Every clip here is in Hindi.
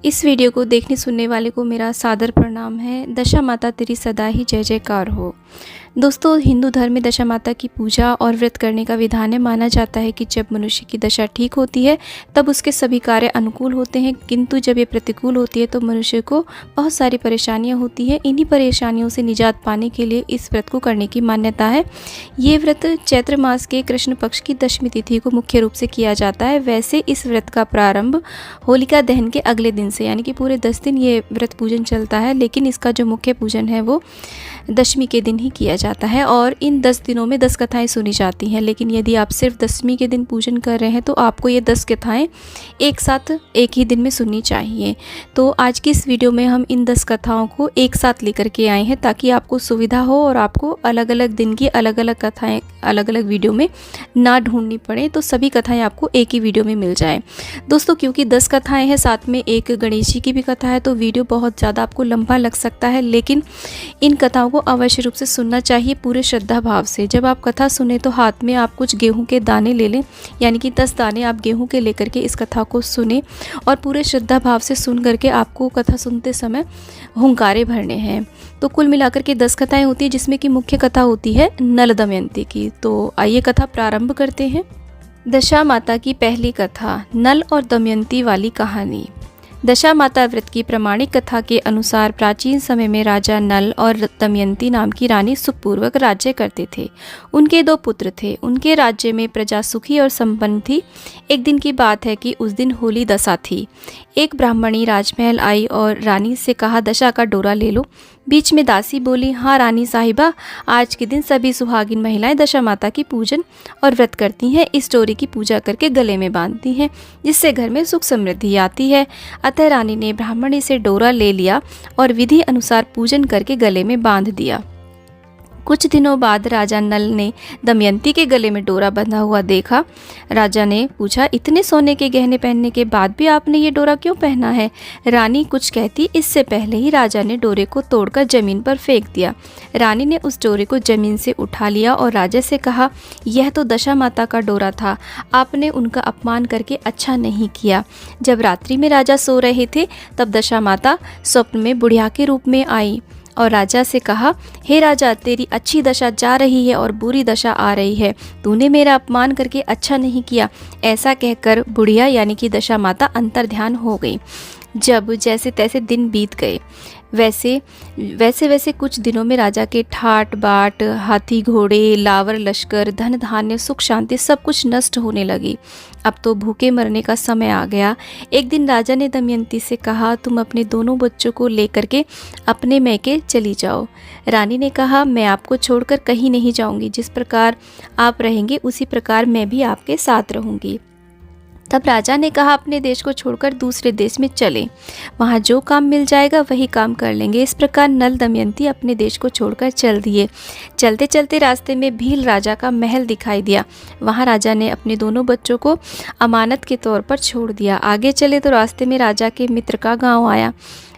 इस वीडियो को देखने सुनने वाले को मेरा सादर प्रणाम है। दशा माता तेरी सदा ही जय जयकार हो। दोस्तों, हिंदू धर्म में दशा माता की पूजा और व्रत करने का विधान है। माना जाता है कि जब मनुष्य की दशा ठीक होती है तब उसके सभी कार्य अनुकूल होते हैं, किंतु जब ये प्रतिकूल होती है तो मनुष्य को बहुत सारी परेशानियां होती हैं। इन्हीं परेशानियों से निजात पाने के लिए इस व्रत को करने की मान्यता है। ये व्रत चैत्र मास के कृष्ण पक्ष की दशमी तिथि को मुख्य रूप से किया जाता है। वैसे इस व्रत का प्रारंभ होलिका दहन के अगले दिन से, यानी कि पूरे 10 दिन ये व्रत पूजन चलता है, लेकिन इसका जो मुख्य पूजन है वो दशमी के दिन ही किया जाता है। और इन 10 दिनों में 10 कथाएं सुनी जाती हैं, लेकिन यदि आप सिर्फ दशमी के दिन पूजन कर रहे हैं तो आपको ये 10 कथाएं एक साथ एक ही दिन में सुननी चाहिए। तो आज की इस वीडियो में हम इन 10 कथाओं को एक साथ लेकर के आए हैं ताकि आपको सुविधा हो और आपको अलग अलग दिन की अलग अलग कथाएं अलग अलग वीडियो में ना ढूंढनी पड़े, तो सभी कथाएं आपको एक ही वीडियो में मिल जाए। दोस्तों, क्योंकि 10 कथाएं हैं, साथ में एक गणेश जी की भी कथा है, तो वीडियो बहुत ज़्यादा आपको लंबा लग सकता है, लेकिन इन कथाओं को अवश्य रूप से सुनना चाहिए पूरे श्रद्धा भाव से। जब आप कथा सुने तो हाथ में आप कुछ गेहूं के दाने ले लें, यानी कि 10 दाने आप गेहूं के लेकर के इस कथा को सुने और पूरे श्रद्धा भाव से सुन करके आपको कथा सुनते समय हुंकारे भरने हैं। तो कुल मिलाकर के 10 कथाएं होती है, जिसमें कि मुख्य कथा होती है नल दमयंती की। तो आइए कथा प्रारंभ करते हैं। दशा माता की पहली कथा, नल और दमयंती वाली कहानी। दशा माता व्रत की प्रमाणिक कथा के अनुसार प्राचीन समय में राजा नल और दमयंती नाम की रानी सुखपूर्वक राज्य करते थे। उनके 2 पुत्र थे। उनके राज्य में प्रजा सुखी और संपन्न थी। एक दिन की बात है कि उस दिन होली दशा थी। एक ब्राह्मणी राजमहल आई और रानी से कहा, दशा का डोरा ले लो। बीच में दासी बोली, हाँ रानी साहिबा, आज के दिन सभी सुहागिन महिलाएं दशा माता की पूजन और व्रत करती हैं। इस डोरे की पूजा करके गले में बांधती हैं, जिससे घर में सुख समृद्धि आती है। अतः रानी ने ब्राह्मणी से डोरा ले लिया और विधि अनुसार पूजन करके गले में बांध दिया। कुछ दिनों बाद राजा नल ने दमयंती के गले में डोरा बंधा हुआ देखा। राजा ने पूछा, इतने सोने के गहने पहनने के बाद भी आपने ये डोरा क्यों पहना है? रानी कुछ कहती इससे पहले ही राजा ने डोरे को तोड़कर जमीन पर फेंक दिया। रानी ने उस डोरे को जमीन से उठा लिया और राजा से कहा, यह तो दशा माता का डोरा था, आपने उनका अपमान करके अच्छा नहीं किया। जब रात्रि में राजा सो रहे थे तब दशा माता स्वप्न में बुढ़िया के रूप में आई और राजा से कहा, हे राजा, तेरी अच्छी दशा जा रही है और बुरी दशा आ रही है, तूने मेरा अपमान करके अच्छा नहीं किया। ऐसा कहकर बुढ़िया यानी कि दशा माता अंतर्ध्यान हो गई। जब जैसे तैसे दिन बीत गए, वैसे कुछ दिनों में राजा के ठाट बाट, हाथी घोड़े, लावर लश्कर, धन धान्य, सुख शांति सब कुछ नष्ट होने लगी। अब तो भूखे मरने का समय आ गया। एक दिन राजा ने दमयंती से कहा, तुम अपने दोनों बच्चों को लेकर के अपने मैके चली जाओ। रानी ने कहा, मैं आपको छोड़कर कहीं नहीं जाऊंगी, जिस प्रकार आप रहेंगे उसी प्रकार मैं भी आपके साथ रहूंगी। तब राजा ने कहा, अपने देश को छोड़कर दूसरे देश में चलें, वहाँ जो काम मिल जाएगा वही काम कर लेंगे। इस प्रकार नल दमयंती अपने देश को छोड़कर चल दिए। चलते चलते रास्ते में भील राजा का महल दिखाई दिया। वहाँ राजा ने अपने दोनों बच्चों को अमानत के तौर पर छोड़ दिया। आगे चले तो रास्ते में राजा के मित्र का गाँव आया।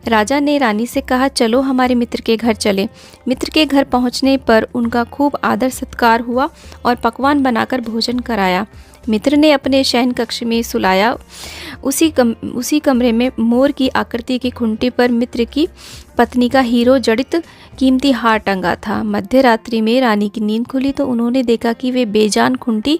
राजा ने रानी से कहा, चलो हमारे मित्र के घर चले। मित्र के घर पहुंचने पर उनका खूब आदर सत्कार हुआ और पकवान बनाकर भोजन कराया। मित्र ने अपने शयन कक्ष में सुलाया। उसी कमरे में मोर की आकृति की खूंटी पर मित्र की पत्नी का हीरो जड़ित कीमती हार टंगा था। मध्य रात्रि में रानी की नींद खुली तो उन्होंने देखा कि वे बेजान खूंटी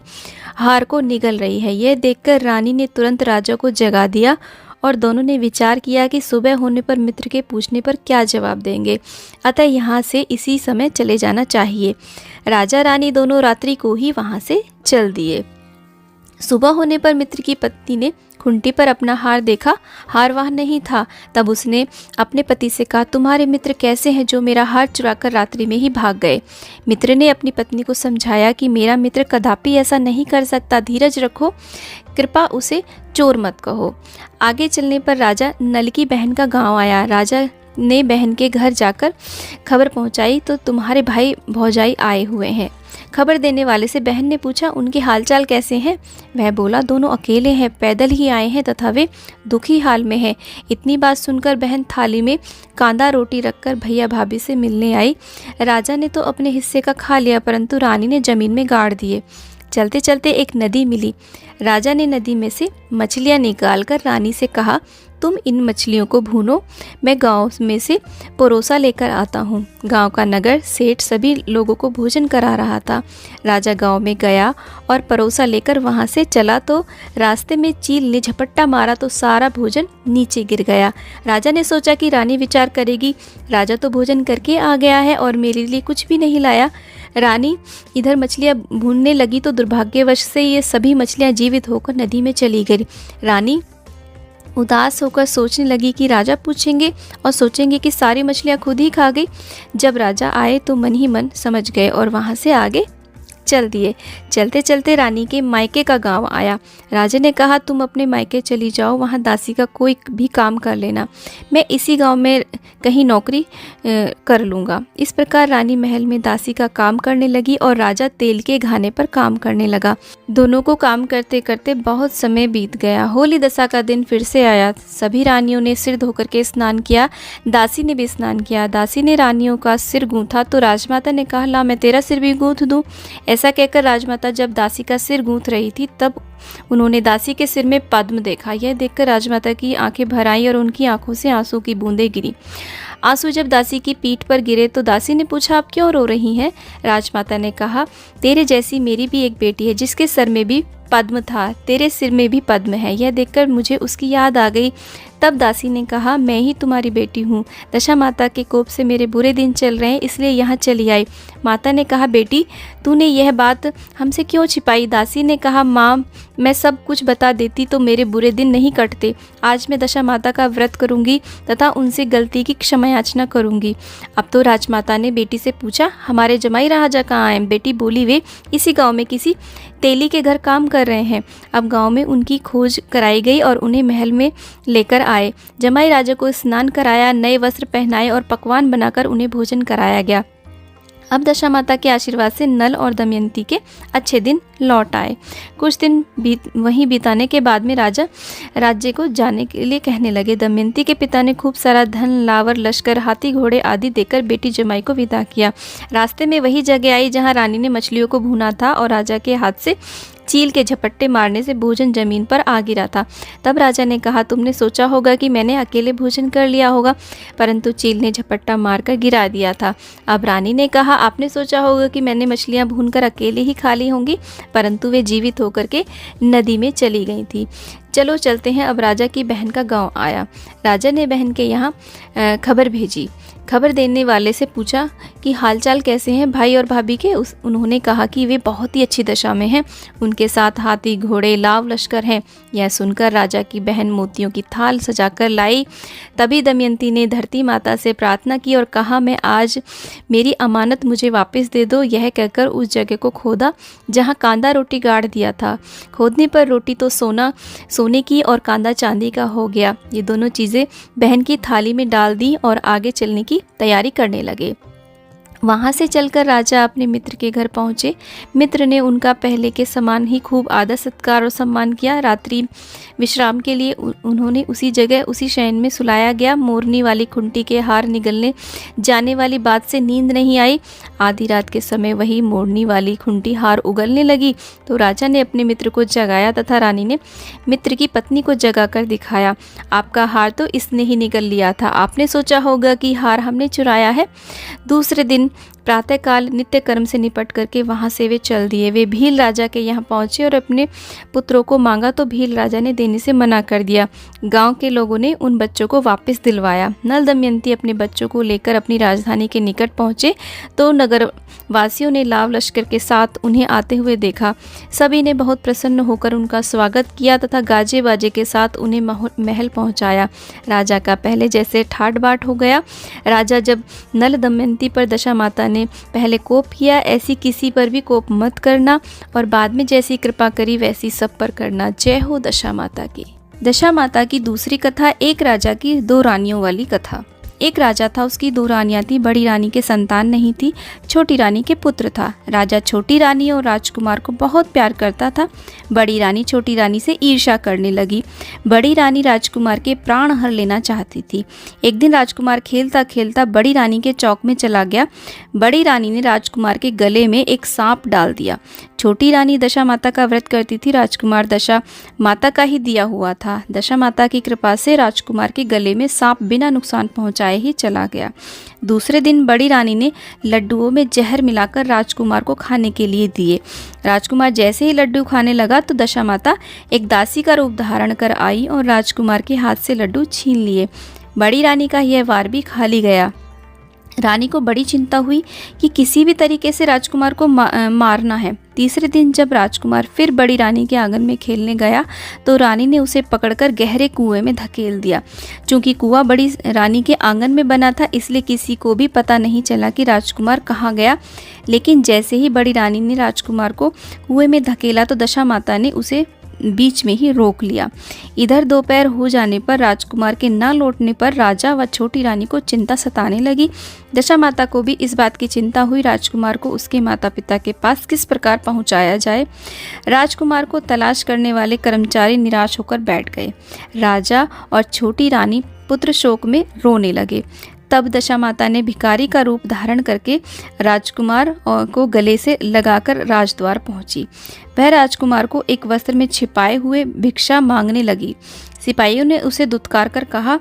हार को निगल रही है। यह देखकर रानी ने तुरंत राजा को जगा दिया और दोनों ने विचार किया कि सुबह होने पर मित्र के पूछने पर क्या जवाब देंगे, अतः यहाँ से इसी समय चले जाना चाहिए। राजा रानी दोनों रात्रि को ही वहाँ से चल दिए। सुबह होने पर मित्र की पत्नी ने खूंटी पर अपना हार देखा, हार वहाँ नहीं था। तब उसने अपने पति से कहा, तुम्हारे मित्र कैसे हैं जो मेरा हार चुराकर रात्रि में ही भाग गए? मित्र ने अपनी पत्नी को समझाया कि मेरा मित्र कदापि ऐसा नहीं कर सकता, धीरज रखो, कृपा उसे चोर मत कहो। आगे चलने पर राजा नल की बहन का गाँव आया। राजा ने बहन के घर जाकर खबर पहुंचाई तो तुम्हारे भाई भौजाई आए हुए हैं। खबर देने वाले से बहन ने पूछा, उनके हालचाल कैसे हैं? वह बोला, दोनों अकेले हैं, पैदल ही आए हैं तथा वे दुखी हाल में हैं। इतनी बात सुनकर बहन थाली में कांदा रोटी रखकर भैया भाभी से मिलने आई। राजा ने तो अपने हिस्से का खा लिया, परंतु रानी ने जमीन में गाड़ दिए। चलते चलते एक नदी मिली। राजा ने नदी में से मछलियाँ निकालकर रानी से कहा, तुम इन मछलियों को भूनो, मैं गांव में से परोसा लेकर आता हूँ। गांव का नगर सेठ सभी लोगों को भोजन करा रहा था। राजा गांव में गया और परोसा लेकर वहाँ से चला तो रास्ते में चील ने झपट्टा मारा तो सारा भोजन नीचे गिर गया। राजा ने सोचा कि रानी विचार करेगी, राजा तो भोजन करके आ गया है और मेरे लिए कुछ भी नहीं लाया। रानी इधर मछलियाँ भूनने लगी तो दुर्भाग्यवश से ये सभी मछलियाँ जीवित होकर नदी में चली गई। रानी उदास होकर सोचने लगी कि राजा पूछेंगे और सोचेंगे कि सारी मछलियाँ खुद ही खा गई। जब राजा आए तो मन ही मन समझ गए और वहाँ से आगे चल दिए। चलते चलते रानी के मायके का गांव आया। राजा ने कहा, तुम अपने मायके चली जाओ, वहाँ दासी का कोई भी काम कर लेना, मैं इसी गांव में कहीं नौकरी कर लूँगा। इस प्रकार रानी महल में दासी का काम करने लगी और राजा तेल के घाने पर काम करने लगा। दोनों को काम करते करते बहुत समय बीत गया। होली दशा का दिन फिर से आया। सभी रानियों ने सिर धोकर के स्नान किया। दासी ने भी स्नान किया। दासी ने रानियों का सिर गूंथा तो राजमाता ने कहा, ला मैं तेरा सिर भी गूंथ दूँ। ऐसा कहकर राजमाता जब दासी का सिर गूंथ रही थी तब उन्होंने दासी के सिर में पद्म देखा। यह देखकर राजमाता की आंखें भर आईं और उनकी आंखों से आंसू की बूंदें गिरी। आंसू जब दासी की पीठ पर गिरे तो दासी ने पूछा, आप क्यों रो रही हैं? राजमाता ने कहा, तेरे जैसी मेरी भी एक बेटी है जिसके सर में भी पद्म था, तेरे सिर में भी पद्म है। यह देखकर मुझे उसकी याद आ गई। तब दासी ने कहा, मैं ही तुम्हारी बेटी हूँ, दशा माता के कोप से मेरे बुरे दिन चल रहे हैं इसलिए यहाँ चली आई। माता ने कहा, बेटी तूने यह बात हमसे क्यों छिपाई? दासी ने कहा, माँ मैं सब कुछ बता देती तो मेरे बुरे दिन नहीं कटते। आज मैं दशा माता का व्रत करूँगी तथा उनसे गलती की क्षमा याचना करूँगी। अब तो राजमाता ने बेटी से पूछा, हमारे जमाई राजा कहाँ हैं? बेटी बोली, वे इसी गाँव में किसी तेली के घर काम कर रहे हैं। अब गांव में उनकी खोज कराई गई और उन्हें महल में लेकर आए। जमाई राजा को स्नान कराया, नए वस्त्र पहनाए और पकवान बनाकर उन्हें भोजन कराया गया। अब दशा माता के आशीर्वाद से नल और दमयंती के अच्छे दिन लौट आए। कुछ दिन वहीं बिताने के बाद में राजा राज्य को जाने के लिए कहने लगे। दमयंती के पिता ने खूब सारा धन, लावर, लश्कर, हाथी घोड़े आदि देकर बेटी जमाई को विदा किया। रास्ते में वही जगह आई जहाँ रानी ने मछलियों को भूना था और राजा के हाथ से चील के झपट्टे मारने से भोजन जमीन पर आ गिरा था। तब राजा ने कहा, तुमने सोचा होगा कि मैंने अकेले भोजन कर लिया होगा, परंतु चील ने झपट्टा मारकर गिरा दिया था। अब रानी ने कहा, आपने सोचा होगा कि मैंने मछलियां भूनकर अकेले ही खा ली होंगी, परंतु वे जीवित होकर के नदी में चली गई थी। चलो चलते हैं। अब राजा की बहन का गांव आया। राजा ने बहन के यहाँ खबर भेजी। खबर देने वाले से पूछा कि हालचाल कैसे हैं भाई और भाभी के। उन्होंने कहा कि वे बहुत ही अच्छी दशा में हैं, उनके साथ हाथी घोड़े लाव लश्कर हैं। यह सुनकर राजा की बहन मोतियों की थाल सजाकर लाई। तभी दमयंती ने धरती माता से प्रार्थना की और कहा, मैं आज मेरी अमानत मुझे वापस दे दो। यह कहकर उस जगह को खोदा जहाँ कांदा रोटी गाड़ दिया था। खोदने पर रोटी तो सोने की और कांदा चांदी का हो गया। ये दोनों चीज़ें बहन की थाली में डाल दी और आगे चलने की तैयारी करने लगे। वहाँ से चलकर राजा अपने मित्र के घर पहुँचे। मित्र ने उनका पहले के समान ही खूब आदर सत्कार और सम्मान किया। रात्रि विश्राम के लिए उन्होंने उसी जगह उसी शयन में सुलाया गया। मोरनी वाली खुंटी के हार निगलने जाने वाली बात से नींद नहीं आई। आधी रात के समय वही मोरनी वाली खुंटी हार उगलने लगी तो राजा ने अपने मित्र को जगाया तथा रानी ने मित्र की पत्नी को जगाकर दिखाया। आपका हार तो इसने ही निगल लिया था, आपने सोचा होगा कि हार हमने चुराया है। दूसरे दिन प्रातःकाल नित्य कर्म से निपट करके वहाँ से वे चल दिए। वे भील राजा के यहाँ पहुँचे और अपने पुत्रों को मांगा तो भील राजा ने देने से मना कर दिया। गांव के लोगों ने उन बच्चों को वापस दिलवाया। नल दमयंती अपने बच्चों को लेकर अपनी राजधानी के निकट पहुँचे तो नगर वासियों ने लाव लश्कर के साथ उन्हें आते हुए देखा। सभी ने बहुत प्रसन्न होकर उनका स्वागत किया तथा गाजे बाजे के साथ उन्हें महल पहुँचाया। राजा का पहले जैसे ठाट बाट हो गया। राजा जब नल दमयंती पर दशा माता ने पहले कोप किया, ऐसी किसी पर भी कोप मत करना और बाद में जैसी कृपा करी वैसी सब पर करना। जय हो दशा माता की। दशा माता की दूसरी कथा, एक राजा की दो रानियों वाली कथा। एक राजा था, उसकी दो रानियां थी। बड़ी रानी के संतान नहीं थी, छोटी रानी के पुत्र था। राजा छोटी रानी और राजकुमार को बहुत प्यार करता था। बड़ी रानी छोटी रानी से ईर्ष्या करने लगी। बड़ी रानी राजकुमार के प्राण हर लेना चाहती थी। एक दिन राजकुमार खेलता खेलता बड़ी रानी के चौक में चला गया। बड़ी रानी ने राजकुमार के गले में एक सांप डाल दिया। छोटी रानी दशा माता का व्रत करती थी। राजकुमार दशा माता का ही दिया हुआ था। दशा माता की कृपा से राजकुमार के गले में सांप बिना नुकसान पहुंचाए ही चला गया। दूसरे दिन बड़ी रानी ने लड्डुओं में जहर मिलाकर राजकुमार को खाने के लिए दिए। राजकुमार जैसे ही लड्डू खाने लगा तो दशा माता एक दासी का रूप धारण कर आई और राजकुमार के हाथ से लड्डू छीन लिए। बड़ी रानी का यह वार भी खाली गया। रानी को बड़ी चिंता हुई कि किसी भी तरीके से राजकुमार को मारना है। तीसरे दिन जब राजकुमार फिर बड़ी रानी के आंगन में खेलने गया तो रानी ने उसे पकड़कर गहरे कुएं में धकेल दिया। चूंकि कुआं बड़ी रानी के आंगन में बना था इसलिए किसी को भी पता नहीं चला कि राजकुमार कहाँ गया। लेकिन जैसे ही बड़ी रानी ने राजकुमार को कुएं में धकेला तो दशा माता ने उसे बीच में ही रोक लिया। इधर दोपहर हो जाने पर राजकुमार के न लौटने पर राजा व छोटी रानी को चिंता सताने लगी। दशा माता को भी इस बात की चिंता हुई राजकुमार को उसके माता पिता के पास किस प्रकार पहुंचाया जाए। राजकुमार को तलाश करने वाले कर्मचारी निराश होकर बैठ गए। राजा और छोटी रानी पुत्र शोक में रोने लगे। तब दशा माता ने भिखारी का रूप धारण करके राजकुमार को गले से लगाकर राजद्वार पहुंची। वह राजकुमार को एक वस्त्र में छिपाए हुए भिक्षा मांगने लगी। सिपाहियों ने उसे दुत्कार कर कहा,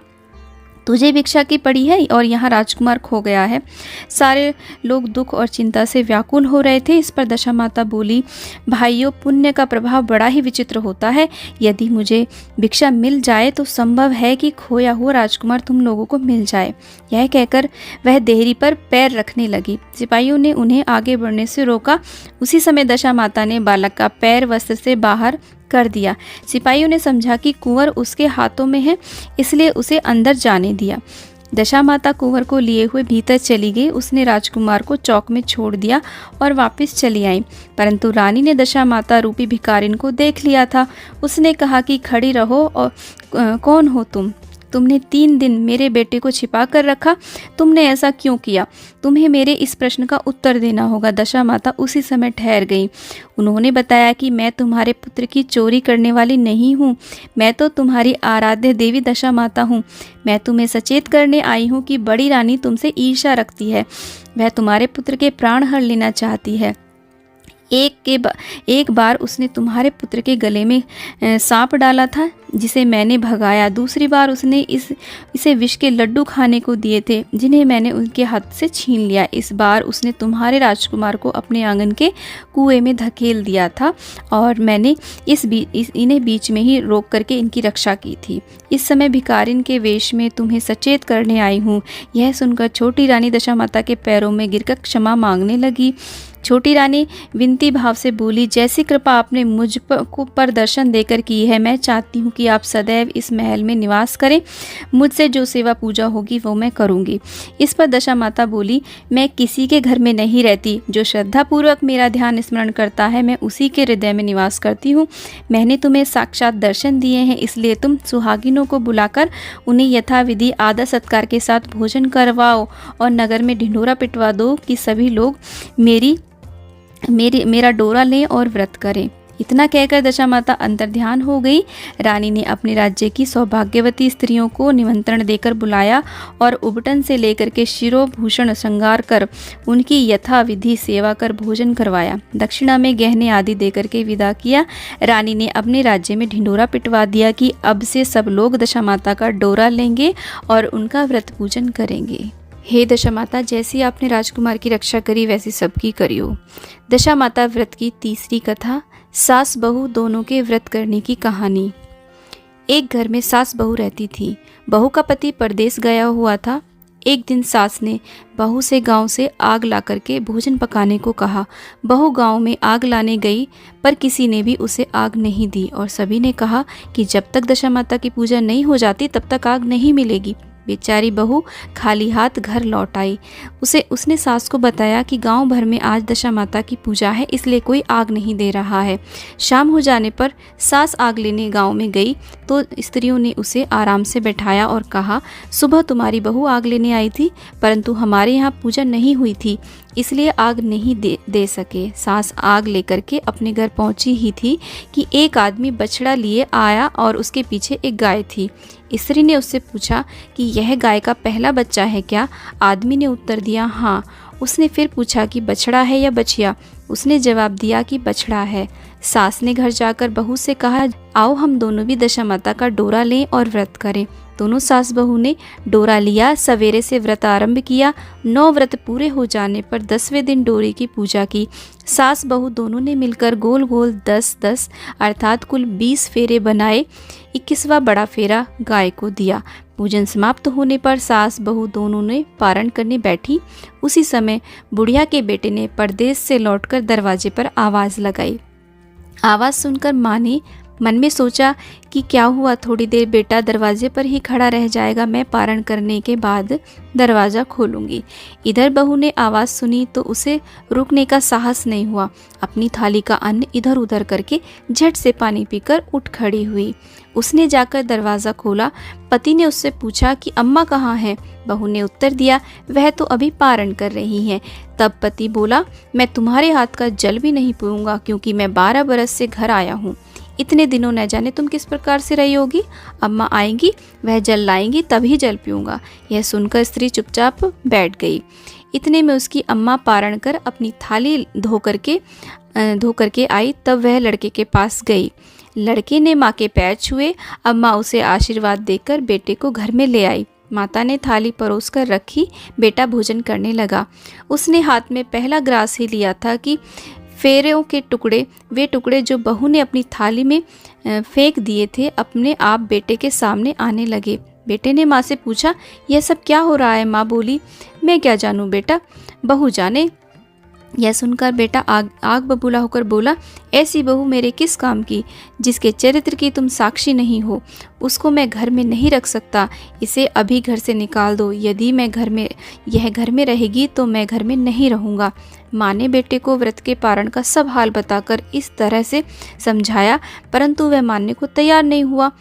तुझे भिक्षा की पड़ी है और यहाँ राजकुमार खो गया है। सारे लोग दुख और चिंता से व्याकुल हो रहे थे। इस पर दशा माता बोली, भाइयों, पुण्य का प्रभाव बड़ा ही विचित्र होता है। यदि मुझे भिक्षा मिल जाए तो संभव है कि खोया हुआ राजकुमार तुम लोगों को मिल जाए। यह कहकर वह देहरी पर पैर रखने लगी। सिपाहियों ने उन्हें आगे बढ़ने से रोका। उसी समय दशा माता ने बालक का पैर वस्त्र से बाहर कर दिया। सिपाहियों ने समझा कि कुंवर उसके हाथों में है, इसलिए उसे अंदर जाने दिया। दशा माता कुंवर को लिए हुए भीतर चली गई। उसने राजकुमार को चौक में छोड़ दिया और वापस चली आई। परंतु रानी ने दशा माता रूपी भिखारिन को देख लिया था। उसने कहा कि खड़ी रहो और कौन हो तुमने 3 दिन मेरे बेटे को छिपा कर रखा। तुमने ऐसा क्यों किया? तुम्हें मेरे इस प्रश्न का उत्तर देना होगा। दशा माता उसी समय ठहर गई। उन्होंने बताया कि मैं तुम्हारे पुत्र की चोरी करने वाली नहीं हूँ। मैं तो तुम्हारी आराध्य देवी दशा माता हूँ। मैं तुम्हें सचेत करने आई हूँ कि बड़ी रानी तुमसे ईर्ष्या रखती है। वह तुम्हारे पुत्र के प्राण हर लेना चाहती है। एक बार उसने तुम्हारे पुत्र के गले में सांप डाला था जिसे मैंने भगाया। दूसरी बार उसने इसे विष के लड्डू खाने को दिए थे जिन्हें मैंने उनके हाथ से छीन लिया। इस बार उसने तुम्हारे राजकुमार को अपने आंगन के कुएं में धकेल दिया था और मैंने इन्हें बीच में ही रोक करके इनकी रक्षा की थी। इस समय भिखारिन के वेश में तुम्हें सचेत करने आई हूँ। यह सुनकर छोटी रानी दशा माता के पैरों में गिरकर क्षमा मांगने लगी। छोटी रानी विनती भाव से बोली, जैसी कृपा आपने मुझ पर दर्शन देकर की है, मैं चाहती हूँ कि आप सदैव इस महल में निवास करें। मुझसे जो सेवा पूजा होगी वो मैं करूँगी। इस पर दशा माता बोली, मैं किसी के घर में नहीं रहती। जो श्रद्धापूर्वक मेरा ध्यान स्मरण करता है मैं उसी के हृदय में निवास करती हूँ। मैंने तुम्हें साक्षात दर्शन दिए हैं, इसलिए तुम सुहागिनों को बुलाकर उन्हें यथाविधि आदर सत्कार के साथ भोजन करवाओ और नगर में ढिंढोरा पिटवा दो कि सभी लोग मेरा डोरा लें और व्रत करें। इतना कहकर दशा माता अंतर्ध्यान हो गई। रानी ने अपने राज्य की सौभाग्यवती स्त्रियों को निमंत्रण देकर बुलाया और उबटन से लेकर के शिरोभूषण श्रृंगार कर उनकी यथाविधि सेवा कर भोजन करवाया। दक्षिणा में गहने आदि देकर के विदा किया। रानी ने अपने राज्य में ढिंढोरा पिटवा दिया कि अब से सब लोग दशा माता का डोरा लेंगे और उनका व्रत पूजन करेंगे। हे दशा माता, जैसी आपने राजकुमार की रक्षा करी वैसी सबकी करियो। दशा माता व्रत की तीसरी कथा, सास बहू दोनों के व्रत करने की कहानी। एक घर में सास बहू रहती थी। बहू का पति परदेश गया हुआ था। एक दिन सास ने बहू से गांव से आग ला करके भोजन पकाने को कहा। बहू गांव में आग लाने गई पर किसी ने भी उसे आग नहीं दी और सभी ने कहा कि जब तक दशा माता की पूजा नहीं हो जाती तब तक आग नहीं मिलेगी। बेचारी बहू खाली हाथ घर लौट आई। उसने सास को बताया कि गांव भर में आज दशा माता की पूजा है, इसलिए कोई आग नहीं दे रहा है। शाम हो जाने पर सास आग लेने गांव में गई तो स्त्रियों ने उसे आराम से बैठाया और कहा, सुबह तुम्हारी बहू आग लेने आई थी परंतु हमारे यहाँ पूजा नहीं हुई थी इसलिए आग नहीं दे सके। सास आग लेकर के अपने घर पहुंची ही थी कि एक आदमी बछड़ा लिए आया और उसके पीछे एक गाय थी। स्त्री ने उससे पूछा कि यह गाय का पहला बच्चा है क्या? आदमी ने उत्तर दिया, हाँ। उसने फिर पूछा कि बछड़ा है या बछिया। उसने जवाब दिया कि बछड़ा है। सास ने घर जाकर बहू से कहा, आओ हम दोनों भी दशा माता का डोरा लें और व्रत करें। दोनों सास बहू ने डोरा लिया, सवेरे से व्रत आरंभ किया। 9 व्रत पूरे हो जाने पर 10वें दिन डोरे की पूजा की। सास बहू दोनों ने मिलकर गोल गोल 10-10 अर्थात कुल 20 फेरे बनाए। 21वां बड़ा फेरा गाय को दिया। पूजन समाप्त होने पर सास बहू दोनों ने पारण करने बैठी। उसी समय बुढ़िया के बेटे ने परदेश से लौटकर दरवाजे पर आवाज़ लगाई। आवाज़ सुनकर माँ ने मन में सोचा कि क्या हुआ, थोड़ी देर बेटा दरवाजे पर ही खड़ा रह जाएगा, मैं पारण करने के बाद दरवाज़ा खोलूंगी। इधर बहू ने आवाज़ सुनी तो उसे रुकने का साहस नहीं हुआ। अपनी थाली का अन्न इधर उधर करके झट से पानी पीकर उठ खड़ी हुई। उसने जाकर दरवाज़ा खोला। पति ने उससे पूछा कि अम्मा कहाँ हैं। बहू ने उत्तर दिया, वह तो अभी पारण कर रही हैं। तब पति बोला, मैं तुम्हारे हाथ का जल भी नहीं पीऊँगा, क्योंकि मैं 12 बरस से घर आया हूँ। इतने दिनों न जाने तुम किस प्रकार से रही होगी। अम्मा आएंगी, वह जल लाएंगी, तभी जल पीऊँगा। यह सुनकर स्त्री चुपचाप बैठ गई। इतने में उसकी अम्मा पारण कर अपनी थाली धो करके आई। तब वह लड़के के पास गई। लड़के ने माँ के पैर छुए। अम्मा उसे आशीर्वाद देकर बेटे को घर में ले आई। माता ने थाली परोस कर रखी। बेटा भोजन करने लगा। उसने हाथ में पहला ग्रास ही लिया था कि फेरों के टुकड़े, वे टुकड़े जो बहू ने अपनी थाली में फेंक दिए थे, अपने आप बेटे के सामने आने लगे। बेटे ने माँ से पूछा, यह सब क्या हो रहा है? माँ बोली, मैं क्या जानूँ बेटा, बहू जाने। यह सुनकर बेटा आग बबूला होकर बोला, ऐसी बहू मेरे किस काम की, जिसके चरित्र की तुम साक्षी नहीं हो, उसको मैं घर में नहीं रख सकता। इसे अभी घर से निकाल दो। यदि यह घर में रहेगी तो मैं घर में नहीं रहूँगा। माँ ने बेटे को व्रत के पारण का सब हाल बताकर इस तरह से समझाया, परंतु वह मानने को तैयार नहीं हुआ।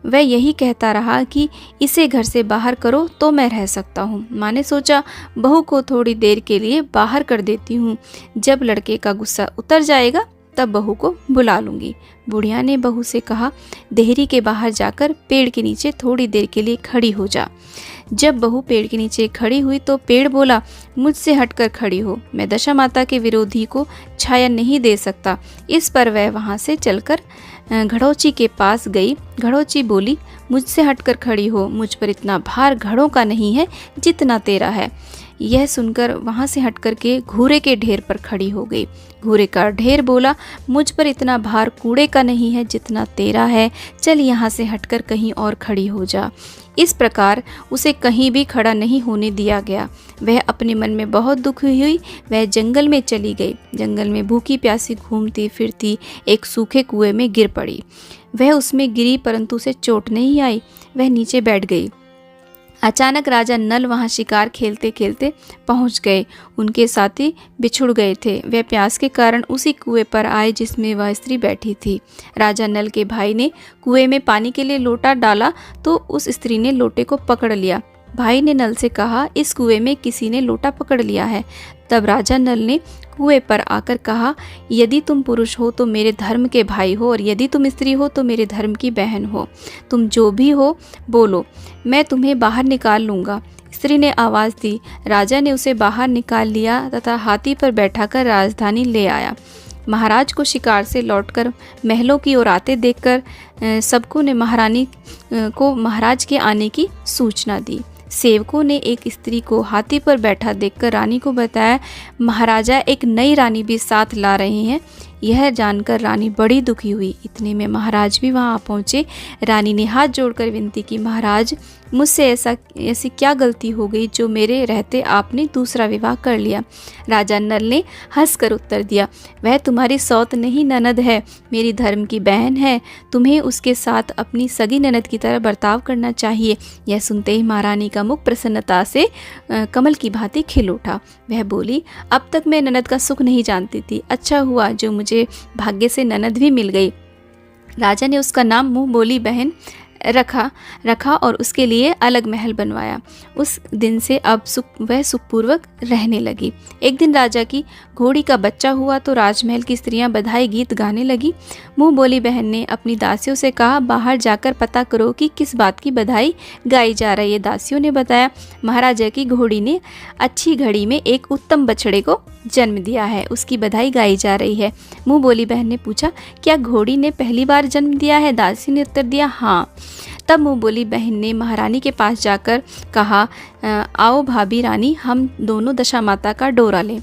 वह यही कहता रहा कि इसे घर से बाहर करो तो मैं रह सकता हूँ। माँ ने सोचा, बहू को थोड़ी देर के लिए बाहर कर देती हूँ, जब लड़के का गुस्सा उतर जाएगा तब बहू को बुला लूँगी। बुढ़िया ने बहू से कहा, देहरी के बाहर जाकर पेड़ के नीचे थोड़ी देर के लिए खड़ी हो जा। जब बहू पेड़ के नीचे खड़ी हुई तो पेड़ बोला, मुझसे हटकर खड़ी हो, मैं दशा माता के विरोधी को छाया नहीं दे सकता। इस पर वह वहाँ से चलकर घड़ौची के पास गई। घड़ौची बोली, मुझसे हटकर खड़ी हो, मुझ पर इतना भार घड़ों का नहीं है जितना तेरा है। यह सुनकर वहाँ से हटकर के घूरे के ढेर पर खड़ी हो गई। घूरे का ढेर बोला, मुझ पर इतना भार कूड़े का नहीं है जितना तेरा है, चल यहाँ से हटकर कहीं और खड़ी हो जा। इस प्रकार उसे कहीं भी खड़ा नहीं होने दिया गया। वह अपने मन में बहुत दुखी हुई। वह जंगल में चली गई। जंगल में भूखी प्यासी घूमती फिरती एक सूखे कुएं में गिर पड़ी। वह उसमें गिरी परंतु उसे चोट नहीं आई। वह नीचे बैठ गई। अचानक राजा नल वहां शिकार खेलते खेलते पहुंच गए। उनके साथी बिछुड़ गए थे। वे प्यास के कारण उसी कुएं पर आए जिसमें वह स्त्री बैठी थी। राजा नल के भाई ने कुएं में पानी के लिए लोटा डाला तो उस स्त्री ने लोटे को पकड़ लिया। भाई ने नल से कहा, इस कुएं में किसी ने लोटा पकड़ लिया है। तब राजा नल ने कुएं पर आकर कहा, यदि तुम पुरुष हो तो मेरे धर्म के भाई हो, और यदि तुम स्त्री हो तो मेरे धर्म की बहन हो। तुम जो भी हो बोलो, मैं तुम्हें बाहर निकाल लूँगा। स्त्री ने आवाज़ दी। राजा ने उसे बाहर निकाल लिया तथा हाथी पर बैठाकर राजधानी ले आया। महाराज को शिकार से लौटकर महलों की ओर आते देखकर सबकों ने महारानी को महाराज के आने की सूचना दी। सेवकों ने एक स्त्री को हाथी पर बैठा देखकर रानी को बताया, महाराजा एक नई रानी भी साथ ला रहे हैं। यह जानकर रानी बड़ी दुखी हुई। इतने में महाराज भी वहां पहुंचे। रानी ने हाथ जोड़कर विनती की, महाराज मुझसे ऐसी क्या गलती हो गई जो मेरे रहते आपने दूसरा विवाह कर लिया। राजा नल ने हंसकर उत्तर दिया, वह तुम्हारी सौत नहीं ननद है, मेरी धर्म की बहन है। तुम्हें उसके साथ अपनी सगी ननद की तरह बर्ताव करना चाहिए। यह सुनते ही महारानी का मुख प्रसन्नता से कमल की भांति खिल उठा। वह बोली, अब तक मैं ननद का सुख नहीं जानती थी, अच्छा हुआ जो मुझे भाग्य से ननद भी मिल गई। राजा ने उसका नाम मुँह बोली बहन रखा और उसके लिए अलग महल बनवाया। उस दिन से अब वह सुखपूर्वक रहने लगी। एक दिन राजा की घोड़ी का बच्चा हुआ तो राजमहल की स्त्रियां बधाई गीत गाने लगी। मुंह बोली बहन ने अपनी दासियों से कहा, बाहर जाकर पता करो कि किस बात की बधाई गाई जा रही है। दासियों ने बताया, महाराजा की घोड़ी ने अच्छी घड़ी में एक उत्तम बछड़े को जन्म दिया है, उसकी बधाई गाई जा रही है। मुंह बोली बहन ने पूछा, क्या घोड़ी ने पहली बार जन्म दिया है? दासी ने उत्तर दिया, हाँ। तब मुंह बोली बहन ने महारानी के पास जाकर कहा, आओ भाभी रानी, हम दोनों दशा माता का डोरा लें।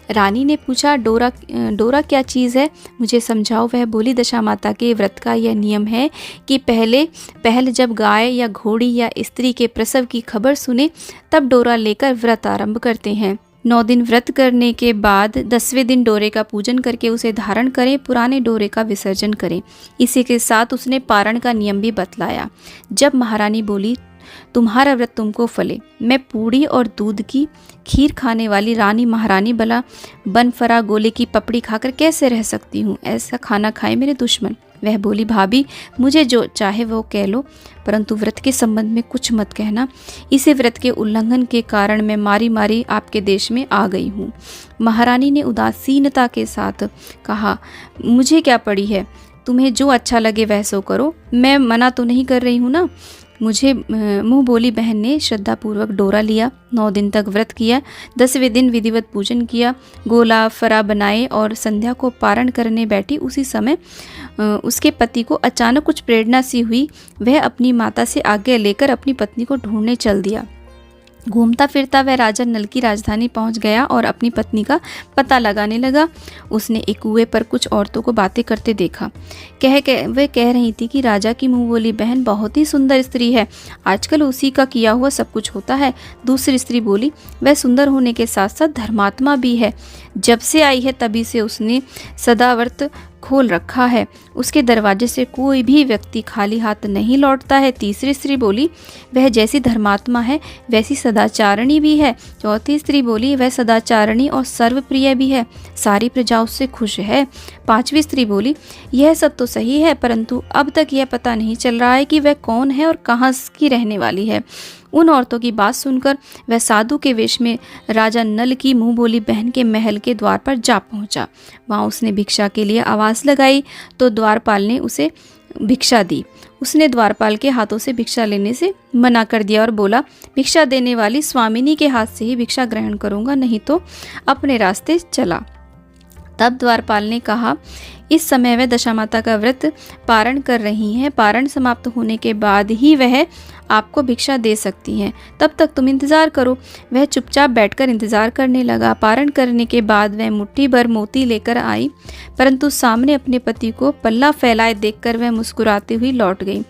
रानी ने पूछा, डोरा क्या चीज़ है, मुझे समझाओ। वह बोली, दशा माता के व्रत का यह नियम है कि पहले जब गाय या घोड़ी या स्त्री के प्रसव की खबर सुने तब डोरा लेकर व्रत आरंभ करते हैं। 9 दिन व्रत करने के बाद 10वें दिन डोरे का पूजन करके उसे धारण करें, पुराने डोरे का विसर्जन करें। इसी के साथ उसने पारण का नियम भी बतलाया। जब महारानी बोली, तुम्हारा व्रत तुमको फले, मैं पूड़ी और दूध की खीर खाने वाली रानी महारानी भला बनफरा गोले की पपड़ी खाकर कैसे रह सकती हूँ? ऐसा खाना खाए मेरे दुश्मन। वह बोली, भाभी मुझे जो चाहे वो कह लो, परंतु व्रत के संबंध में कुछ मत कहना। इसी व्रत के उल्लंघन के कारण मैं मारी मारी आपके देश में आ गई हूँ। महारानी ने उदासीनता के साथ कहा, मुझे क्या पड़ी है, तुम्हें जो अच्छा लगे वह सो करो, मैं मना तो नहीं कर रही हूँ ना। मुंह बोली बहन ने श्रद्धापूर्वक डोरा लिया, 9 दिन तक व्रत किया। 10वें दिन विधिवत पूजन किया, गोला फरा बनाए और संध्या को पारण करने बैठी। उसी समय उसके पति को अचानक कुछ प्रेरणा सी हुई। वह अपनी माता से आज्ञा लेकर अपनी पत्नी को ढूंढने चल दिया। घूमता फिरता वह राजा नल की राजधानी पहुंच गया और अपनी पत्नी का पता लगाने लगा। उसने एक कुएं पर कुछ औरतों को बातें करते देखा। वे कह रही थी कि राजा की मुंह बोली बहन बहुत ही सुंदर स्त्री है, आजकल उसी का किया हुआ सब कुछ होता है। दूसरी स्त्री बोली, वह सुंदर होने के साथ साथ धर्मात्मा भी है, जब से आई है तभी से उसने सदाव्रत खोल रखा है, उसके दरवाजे से कोई भी व्यक्ति खाली हाथ नहीं लौटता है। तीसरी स्त्री बोली, वह जैसी धर्मात्मा है वैसी सदाचारणी भी है। चौथी स्त्री बोली, वह सदाचारणी और सर्वप्रिय भी है, सारी प्रजा उससे खुश है। पांचवी स्त्री बोली, यह सब तो सही है, परंतु अब तक यह पता नहीं चल रहा है कि वह कौन है और कहाँ की रहने वाली है। उन औरतों की बात सुनकर वह साधु के वेश में राजा नल की मुंह बोली बहन के महल के द्वार पर जा पहुंचा। वहां उसने भिक्षा के लिए आवाज़ लगाई तो द्वारपाल ने उसे भिक्षा दी। उसने द्वारपाल के हाथों से भिक्षा लेने से मना कर दिया और बोला, भिक्षा देने वाली स्वामिनी के हाथ से ही भिक्षा ग्रहण करूंगा, नहीं तो अपने रास्ते चला। तब द्वारपाल ने कहा, इस समय वह दशा माता का व्रत पारण कर रही हैं, पारण समाप्त होने के बाद ही वह आपको भिक्षा दे सकती हैं, तब तक तुम इंतज़ार करो। वह चुपचाप बैठकर इंतज़ार करने लगा। पारण करने के बाद वह मुट्ठी भर मोती लेकर आई, परंतु सामने अपने पति को पल्ला फैलाए देखकर वह मुस्कुराती हुई लौट गई।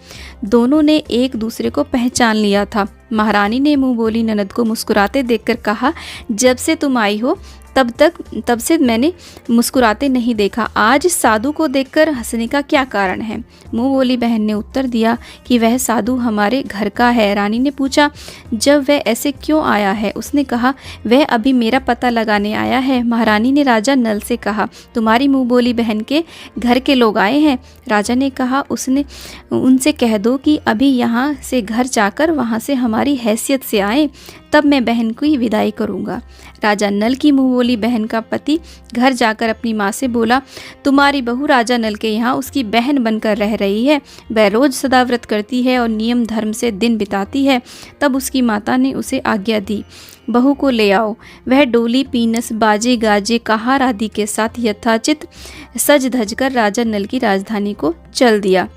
दोनों ने एक दूसरे को पहचान लिया था। महारानी ने मुंह बोली ननद को मुस्कुराते देखकर कहा, जब से तुम आई हो तब से मैंने मुस्कुराते नहीं देखा, आज साधु को देखकर हंसने का क्या कारण है? मुंह बोली बहन ने उत्तर दिया कि वह साधु हमारे घर का है। रानी ने पूछा, जब वह ऐसे क्यों आया है? उसने कहा, वह अभी मेरा पता लगाने आया है। महारानी ने राजा नल से कहा, तुम्हारी मुंह बोली बहन के घर के लोग आए हैं। राजा ने कहा, उनसे कह दो कि अभी यहाँ से घर जाकर वहाँ से हमारी हैसियत से आए, तब मैं बहन की विदाई करूँगा। राजा नल की मुंह बोली बहन का पति घर जाकर अपनी माँ से बोला, तुम्हारी बहू राजा नल के यहाँ उसकी बहन बनकर रह रही है, वह रोज सदाव्रत करती है और नियम धर्म से दिन बिताती है। तब उसकी माता ने उसे आज्ञा दी, बहू को ले आओ। वह डोली पीनस बाजे गाजे कहार आदि के साथ यथाचित सज धज कर राजा नल की राजधानी को चल दिया।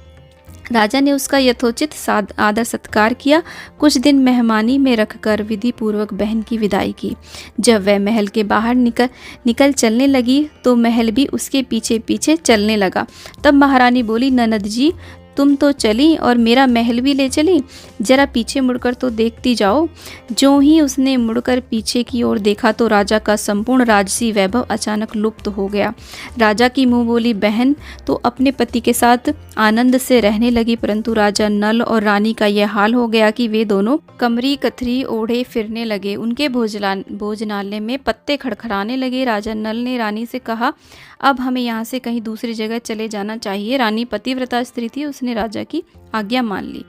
राजा ने उसका यथोचित आदर सत्कार किया। कुछ दिन मेहमानी में रखकर विधि पूर्वक बहन की विदाई की। जब वह महल के बाहर निकल चलने लगी तो महल भी उसके पीछे पीछे चलने लगा। तब महारानी बोली, ननद जी तुम तो चली और मेरा महल भी ले चली, जरा पीछे मुड़कर तो देखती जाओ। जो ही उसने मुड़कर पीछे की ओर देखा तो राजा का संपूर्ण राजसी वैभव अचानक लुप्त हो गया। राजा की मुंह बोली बहन तो अपने पति के साथ आनंद से रहने लगी, परंतु राजा नल और रानी का यह हाल हो गया कि वे दोनों कमरी कथरी ओढ़े फिरने लगे। उनके भोजनालय में पत्ते खड़खड़ाने लगे। राजा नल ने रानी से कहा, अब हमें यहाँ से कहीं दूसरी जगह चले जाना चाहिए। रानी पतिव्रता स्त्री थी, उसने राजा की आज्ञा मान ली।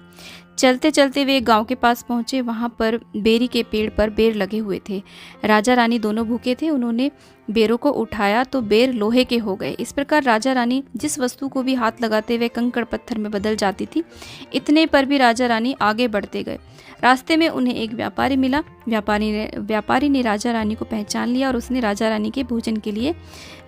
चलते चलते वे एक गांव के पास पहुंचे। वहां पर बेरी के पेड़ पर बेर लगे हुए थे। राजा रानी दोनों भूखे थे। उन्होंने बेरों को उठाया तो बेर लोहे के हो गए। इस प्रकार राजा रानी जिस वस्तु को भी हाथ लगाते हुए कंकड़ पत्थर में बदल जाती थी। इतने पर भी राजा रानी आगे बढ़ते गए। रास्ते में उन्हें एक व्यापारी मिला। व्यापारी ने राजा रानी को पहचान लिया और उसने राजा रानी के भोजन के लिए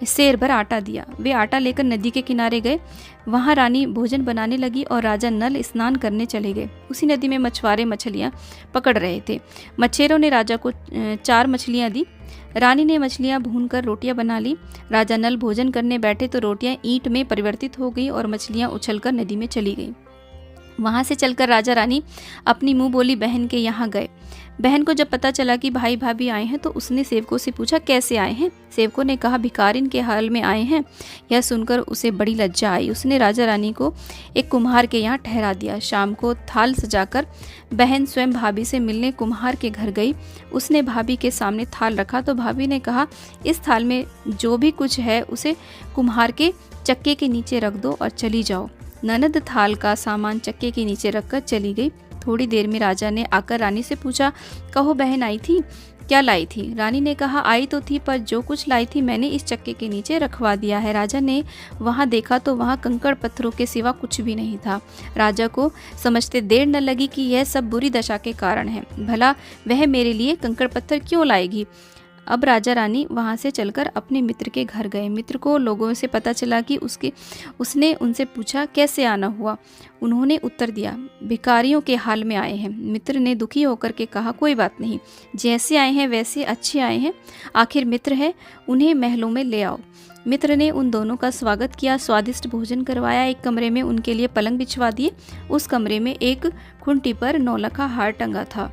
सेर भर आटा दिया। वे आटा लेकर नदी के किनारे गए। वहां रानी भोजन बनाने लगी और राजा नल स्नान करने चले गए। उसी नदी में मछुआरे मछलियां पकड़ रहे थे। मछेरों ने राजा को 4 मछलियां दी। रानी ने मछलियां भूनकर रोटियां बना ली। राजा नल भोजन करने बैठे तो रोटियां ईंट में परिवर्तित हो गई और मछलियां उछलकर नदी में चली गईं। वहां से चलकर राजा रानी अपनी मुंह बोली बहन के यहाँ गए। बहन को जब पता चला कि भाई भाभी आए हैं तो उसने सेवकों से पूछा कैसे आए हैं। सेवकों ने कहा भिखारिन के हाल में आए हैं। यह सुनकर उसे बड़ी लज्जा आई। उसने राजा रानी को एक कुम्हार के यहाँ ठहरा दिया। शाम को थाल सजाकर बहन स्वयं भाभी से मिलने कुम्हार के घर गई। उसने भाभी के सामने थाल रखा तो भाभी ने कहा इस थाल में जो भी कुछ है उसे कुम्हार के चक्के के नीचे रख दो और चली जाओ। ननद थाल का सामान चक्के के नीचे रखकर चली गई। थोड़ी देर में राजा ने आकर रानी से पूछा कहो बहन आई थी, क्या लाई थी। रानी ने कहा आई तो थी पर जो कुछ लाई थी मैंने इस चक्के के नीचे रखवा दिया है। राजा ने वहां देखा तो वहां कंकड़ पत्थरों के सिवा कुछ भी नहीं था। राजा को समझते देर न लगी कि यह सब बुरी दशा के कारण है। भला वह मेरे लिए कंकड़ पत्थर क्यों लाएगी। अब राजा रानी वहां से चलकर अपने मित्र के घर गए। मित्र को लोगों से पता चला कि उसने उनसे पूछा कैसे आना हुआ। उन्होंने उत्तर दिया भिखारियों के हाल में आए हैं। मित्र ने दुखी होकर के कहा कोई बात नहीं, जैसे आए हैं वैसे अच्छे आए हैं। आखिर मित्र है, उन्हें महलों में ले आओ। मित्र ने उन दोनों का स्वागत किया, स्वादिष्ट भोजन करवाया। एक कमरे में उनके लिए पलंग बिछवा दिए। उस कमरे में एक खूंटी पर नौलखा हार टंगा था।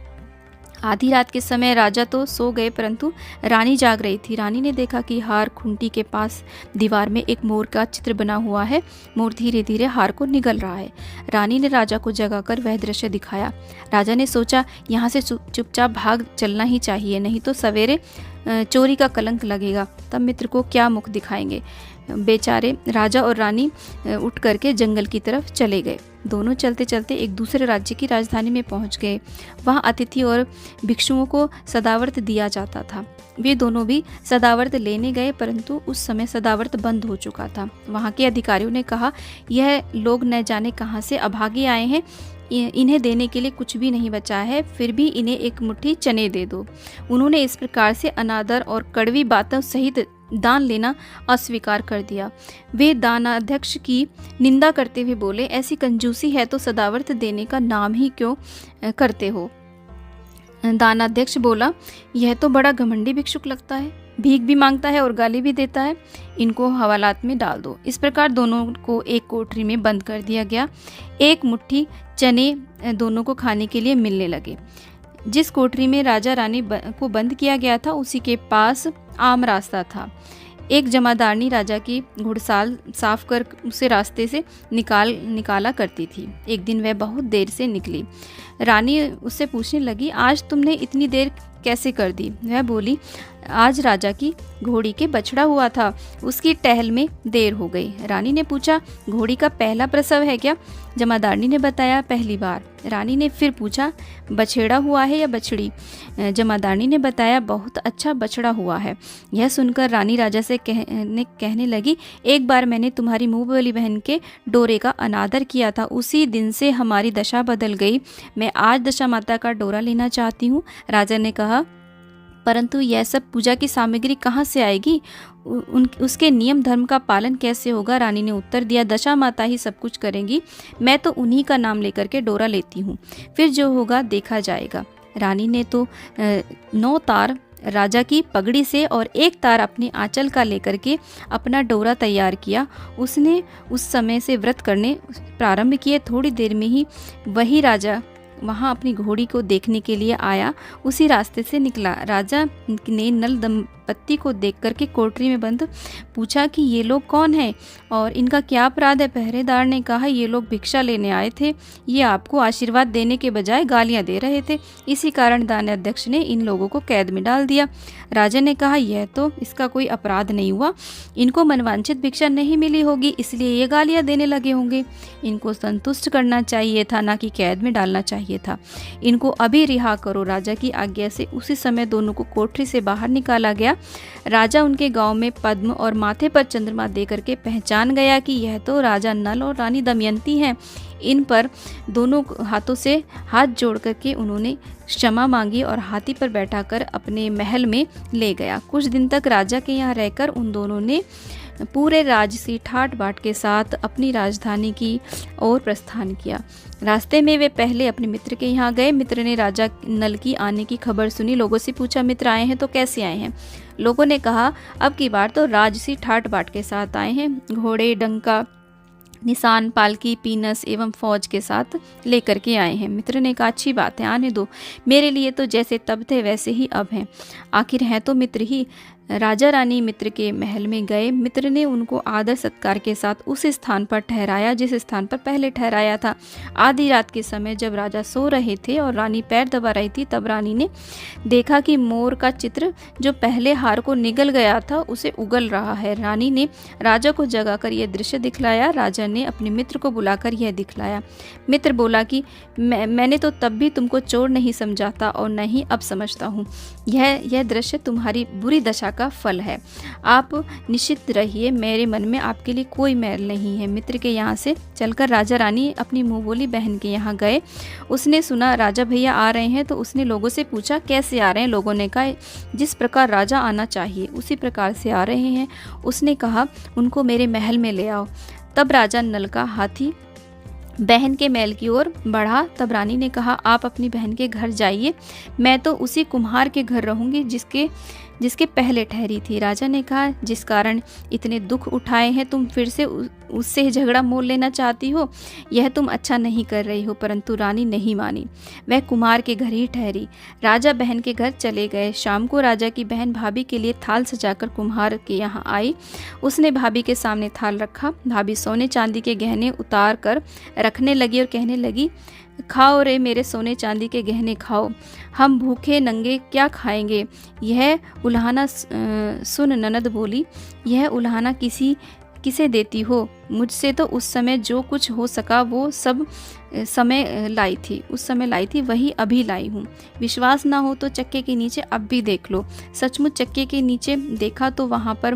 आधी रात के समय राजा तो सो गए परंतु रानी जाग रही थी। रानी ने देखा कि हार खूंटी के पास दीवार में एक मोर का चित्र बना हुआ है। मोर धीरे धीरे हार को निगल रहा है। रानी ने राजा को जगाकर वह दृश्य दिखाया। राजा ने सोचा यहाँ से चुपचाप भाग चलना ही चाहिए, नहीं तो सवेरे चोरी का कलंक लगेगा। तब मित्र को क्या मुख दिखाएंगे। बेचारे राजा और रानी उठ करके जंगल की तरफ चले गए। दोनों चलते चलते एक दूसरे राज्य की राजधानी में पहुंच गए। वहां अतिथि और भिक्षुओं को सदावर्त दिया जाता था। वे दोनों भी सदावर्त लेने गए परंतु उस समय सदावर्त बंद हो चुका था। वहां के अधिकारियों ने कहा यह लोग न जाने कहां से अभागे आए हैं, इन्हें देने के लिए कुछ भी नहीं बचा है, फिर भी इन्हें एक मुट्ठी चने दे दो। उन्होंने इस प्रकार से अनादर और कड़वी बातों सहित दान लेना अस्वीकार कर दिया। वे दानाध्यक्ष की निंदा करते हुए बोले ऐसी कंजूसी है तो सदावर्त देने का नाम ही क्यों करते हो। दानाध्यक्ष बोला यह तो बड़ा घमंडी भिक्षुक लगता है, भीख भी मांगता है और गाली भी देता है, इनको हवालात में डाल दो। इस प्रकार दोनों को एक कोठरी में बंद कर दिया गया। एक मुट्ठी चने दोनों को खाने के लिए मिलने लगे। जिस कोठरी में राजा रानी को बंद किया गया था उसी के पास आम रास्ता था। एक जमादारनी राजा की घुड़साल साफ कर उसे रास्ते से निकाला करती थी। एक दिन वह बहुत देर से निकली। रानी उससे पूछने लगी आज तुमने इतनी देर कैसे कर दी। वह बोली आज राजा की घोड़ी के बछड़ा हुआ था, उसकी टहल में देर हो गई। रानी ने पूछा घोड़ी का पहला प्रसव है क्या। जमादारनी ने बताया पहली बार। रानी ने फिर पूछा बछेड़ा हुआ है या बछड़ी। जमादारनी ने बताया बहुत अच्छा बछड़ा हुआ है। यह सुनकर रानी राजा से कहने लगी एक बार मैंने तुम्हारी मुँह बोली बहन के डोरे का अनादर किया था, उसी दिन से हमारी दशा बदल गई। मैं आज दशा माता का डोरा लेना चाहती हूँ। राजा ने कहा परंतु यह सब पूजा की सामग्री कहाँ से आएगी, उसके नियम धर्म का पालन कैसे होगा। रानी ने उत्तर दिया दशा माता ही सब कुछ करेंगी, मैं तो उन्हीं का नाम लेकर के डोरा लेती हूँ, फिर जो होगा देखा जाएगा। रानी ने तो 9 तार राजा की पगड़ी से और 1 तार अपने आंचल का लेकर के अपना डोरा तैयार किया। उसने उस समय से व्रत करने प्रारंभ किए। थोड़ी देर में ही वही राजा वहाँ अपनी घोड़ी को देखने के लिए आया, उसी रास्ते से निकला। राजा ने नल दंपत्ति को देख करके कोठरी में बंद पूछा कि ये लोग कौन हैं और इनका क्या अपराध है। पहरेदार ने कहा, ये लोग भिक्षा लेने आए थे, ये आपको आशीर्वाद देने के बजाय गालियां दे रहे थे, इसी कारण दानाध्यक्ष ने इन लोगों को कैद में डाल दिया। राजा ने कहा, यह तो इसका कोई अपराध नहीं हुआ, इनको मनवांछित भिक्षा नहीं मिली होगी इसलिए ये गालियां देने लगे होंगे। इनको संतुष्ट करना चाहिए था, ना कि कैद में डालना चाहिए था। इनको अभी रिहा करो। राजा की आज्ञा से उसी समय दोनों को कोठरी से बाहर निकाला गया। राजा उनके गांव में पद्म और माथे पर चंद्रमा देकर के पहचान गया कि यह तो राजा नल और रानी दमयंती हैं। इन पर दोनों हाथों से हाथ जोड़ करके उन्होंने क्षमा मांगी और हाथी पर बैठाकर अपने महल में ले गया। कुछ दिन तक राजा के यहाँ रहकर उन दोनों ने पूरे राजसी ठाट बाट के साथ अपनी राजधानी की ओर प्रस्थान किया। रास्ते में वे पहले अपने मित्र के यहाँ गए। मित्र ने राजा नल की आने की खबर सुनी, लोगों से पूछा, मित्र आए हैं तो कैसे आए हैं? लोगों ने कहा, अब की बार तो राजसी ठाट बाट के साथ आए हैं, घोड़े, डंका, निशान, पालकी, पीनस एवं फौज के साथ लेकर के आए हैं। मित्र ने कहा, अच्छी बात है, आने दो, मेरे लिए तो जैसे तब थे वैसे ही अब हैं, आखिर हैं तो मित्र ही। राजा रानी मित्र के महल में गए। मित्र ने उनको आदर सत्कार के साथ उस स्थान पर ठहराया जिस स्थान पर पहले ठहराया था। आधी रात के समय जब राजा सो रहे थे और रानी पैर दबा रही थी, तब रानी ने देखा कि मोर का चित्र जो पहले हार को निगल गया था उसे उगल रहा है। रानी ने राजा को जगाकर यह दृश्य दिखलाया। राजा ने अपने मित्र को बुलाकर यह दिखलाया। मित्र बोला कि मैंने तो तब भी तुमको चोर नहीं समझा था और न ही अब समझता हूँ। यह दृश्य तुम्हारी बुरी दशा का फल है। आप निश्चित रहिए, मेरे मन में आपके लिए कोई मैल नहीं है। मित्र के यहाँ से चलकर राजा रानी अपनी मुँह बोली बहन के यहाँ गए। उसने सुना राजा भैया आ रहे हैं तो उसने लोगों से पूछा, कैसे आ रहे हैं? लोगों ने कहा, जिस प्रकार राजा आना चाहिए उसी प्रकार से आ रहे हैं। उसने कहा, उनको मेरे महल में ले आओ। तब राजा नल का हाथी बहन के महल की ओर बढ़ा। तब रानी ने कहा, आप अपनी बहन के घर जाइए, मैं तो उसी कुम्हार के घर रहूंगी जिसके पहले ठहरी थी। राजा ने कहा, जिस कारण इतने दुख उठाए हैं तुम फिर से उससे झगड़ा मोल लेना चाहती हो, यह तुम अच्छा नहीं कर रही हो। परंतु रानी नहीं मानी, वह कुम्हार के घर ही ठहरी। राजा बहन के घर चले गए। शाम को राजा की बहन भाभी के लिए थाल सजाकर कुम्हार के यहाँ आई। उसने भाभी के सामने थाल रखा। भाभी सोने चांदी के गहने उतार कर रखने लगी और कहने लगी, खाओ रे मेरे सोने चांदी के गहने खाओ, हम भूखे नंगे क्या खाएंगे। यह उल्हाना सुन ननद बोली, यह उल्हाना किसे देती हो? मुझसे तो उस समय जो कुछ हो सका वो सब उस समय लाई थी, वही अभी लाई हूँ। विश्वास ना हो तो चक्के के नीचे अब भी देख लो। सचमुच चक्के के नीचे देखा तो वहाँ पर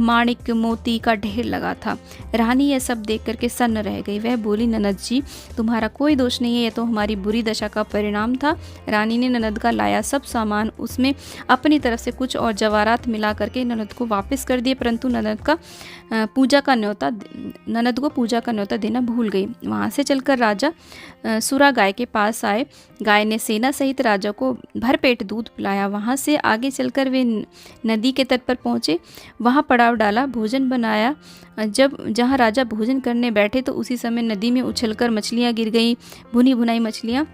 माणिक मोती का ढेर लगा था। रानी यह सब देख करके सन्न रह गई। वह बोली, ननद जी तुम्हारा कोई दोष नहीं है, यह तो हमारी बुरी दशा का परिणाम था। रानी ने ननद का लाया सब सामान उसमें अपनी तरफ से कुछ और जवाहरात मिला करके ननद को वापस कर दिए, परंतु ननद को पूजा का न्योता देना भूल गई। वहाँ से चलकर राजा सुरा गाय के पास आए। गाय ने सेना सहित राजा को भरपेट दूध पिलाया। वहाँ से आगे चलकर वे नदी के तट पर पहुँचे। वहाँ पड़ाव डाला, भोजन बनाया। जहाँ राजा भोजन करने बैठे तो उसी समय नदी में उछलकर मछलियाँ गिर गईं, भुनी भुनाई मछलियाँ,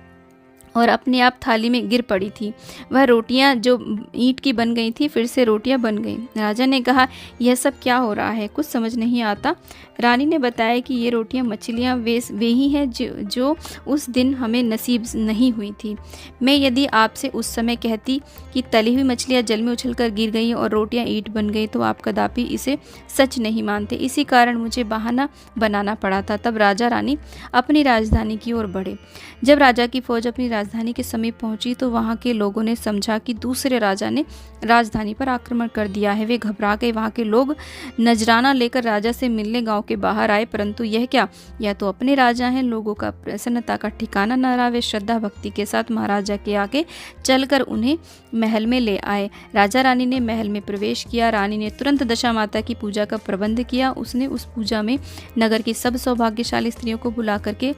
और अपने आप थाली में गिर पड़ी थी। वह रोटियां जो ईंट की बन गई थी फिर से रोटियां बन गईं। राजा ने कहा, यह सब क्या हो रहा है, कुछ समझ नहीं आता। रानी ने बताया कि ये रोटियां मछलियां वे ही हैं जो उस दिन हमें नसीब नहीं हुई थी। मैं यदि आपसे उस समय कहती कि तली हुई मछलियां जल में उछलकर गिर गई और रोटियां ईंट बन गई तो आप कदापि इसे सच नहीं मानते। इसी कारण मुझे बहाना बनाना पड़ा था। तब राजा रानी अपनी राजधानी की ओर बढ़े। जब राजा की फौज अपनी राजधानी के समीप पहुंची तो वहां के लोगों ने समझा कि दूसरे राजा ने राजधानी पर आक्रमण कर दिया है। वे घबरा गए। वहां के लोग नजराना लेकर राजा से मिलने गांव के बाहर आए, परंतु यह क्या, यह तो अपने राजा हैं। लोगों का प्रसन्नता का ठिकाना न रहा। वे श्रद्धा भक्ति के साथ महाराजा के आगे चलकर उन्हें महल में ले आए। राजा रानी ने महल में प्रवेश किया। रानी ने तुरंत दशा माता की पूजा का प्रबंध किया। उसने उस पूजा में नगर की सब सौभाग्यशाली स्त्रियों को बुला करके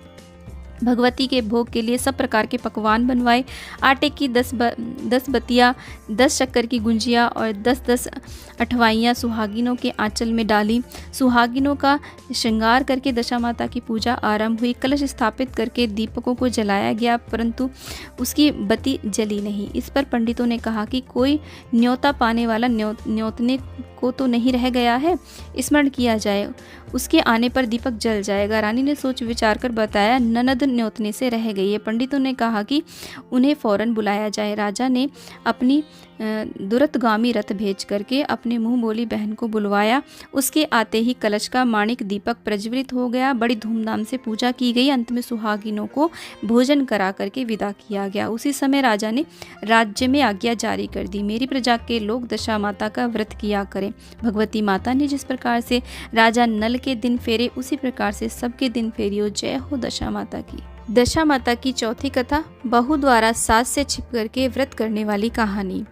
भगवती के भोग के लिए सब प्रकार के पकवान बनवाए। आटे की 10 बतिया, 10 शक्कर की गुंजिया और 10-10 अठवाइयाँ सुहागिनों के आंचल में डाली। सुहागिनों का श्रृंगार करके दशा माता की पूजा आरंभ हुई। कलश स्थापित करके दीपकों को जलाया गया, परंतु उसकी बत्ती जली नहीं। इस पर पंडितों ने कहा कि कोई न्योता पाने वाला न्योतने को तो नहीं रह गया है, स्मरण किया जाए, उसके आने पर दीपक जल जाएगा। रानी ने सोच विचार कर बताया, ननद न्योतने से रह गई है। पंडितों ने कहा कि उन्हें फौरन बुलाया जाए। राजा ने अपनी दुरतगामी रथ भेज करके अपने मुंह बोली बहन को बुलवाया। उसके आते ही कलश का माणिक दीपक प्रज्वलित हो गया। बड़ी धूमधाम से पूजा की गई। अंत में सुहागिनों को भोजन करा करके विदा किया गया। उसी समय राजा ने राज्य में आज्ञा जारी कर दी, मेरी प्रजा के लोग दशा माता का व्रत किया करें। भगवती माता ने जिस प्रकार से राजा नल के दिन फेरे, उसी प्रकार से सबके दिन फेरियो। जय हो दशा माता की। दशा माता की चौथी कथा, बहू द्वारा सास से छिप करके व्रत करने वाली कहानी।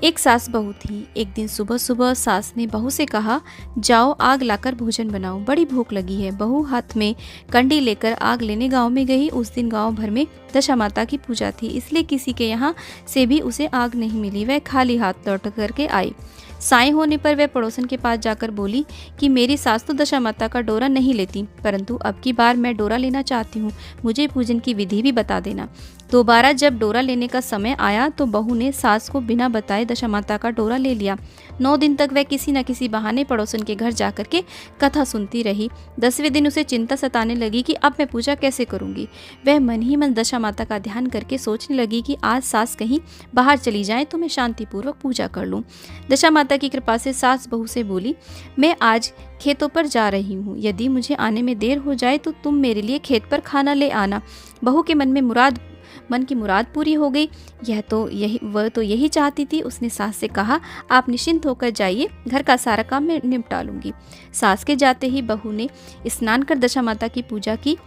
एक सास बहू थी। एक दिन सुबह सुबह सास ने बहू से कहा, जाओ आग लाकर भोजन बनाओ, बड़ी भूख लगी है। बहू हाथ में कंडी लेकर आग लेने गांव में गई। उस दिन गांव भर में दशा माता की पूजा थी, इसलिए किसी के यहाँ से भी उसे आग नहीं मिली। वह खाली हाथ लौट करके आई। साय होने पर वह पड़ोसन के पास जाकर बोली कि मेरी सास तो दशा माता का डोरा नहीं लेती, परंतु अब की बार मैं डोरा लेना चाहती हूँ, मुझे पूजन की विधि भी बता देना। दोबारा जब डोरा लेने का समय आया तो बहू ने सास को बिना बताए दशा माता का डोरा ले लिया। 9 दिन तक वह किसी न किसी बहाने पड़ोसन के घर जाकर के कथा सुनती रही। 10वें दिन उसे चिंता सताने लगी कि अब मैं पूजा कैसे करूंगी। वह मन ही मन दशा माता का ध्यान करके सोचने लगी कि आज सास कहीं बाहर चली जाए तो मैं शांतिपूर्वक पूजा कर लूँ। दशा माता की कृपा से सास बहू से बोली, मैं आज खेतों पर जा रही हूँ, यदि मुझे आने में देर हो जाए तो तुम मेरे लिए खेत पर खाना ले आना। बहू के मन की मुराद पूरी हो गई। वह तो यही चाहती थी। उसने सास से कहा, आप निश्चिंत होकर जाइए, घर का सारा काम मैं निपटा लूंगी। सास के जाते ही बहू ने स्नान कर दशा माता की पूजा की।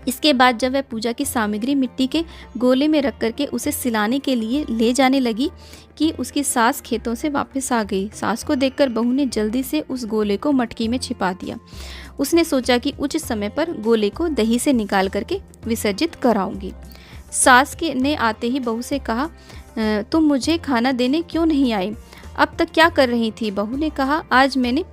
इसके बाद जब वह पूजा की सामग्री मिट्टी के गोले में रख करके उसे सिलाने के लिए ले जाने लगी कि उसकी सास खेतों से वापस आ गई। सास को देखकर बहू ने जल्दी से उस गोले को मटकी में छिपा दिया। उसने सोचा कि उचित समय पर गोले को दही से निकाल करके विसर्जित कराऊंगी। सास ने आते ही बहू से कहा, तुम मुझे खाना देने क्यों नहीं आई? अब तक क्या कर रही थी? बहू ने कहा, आज मैंने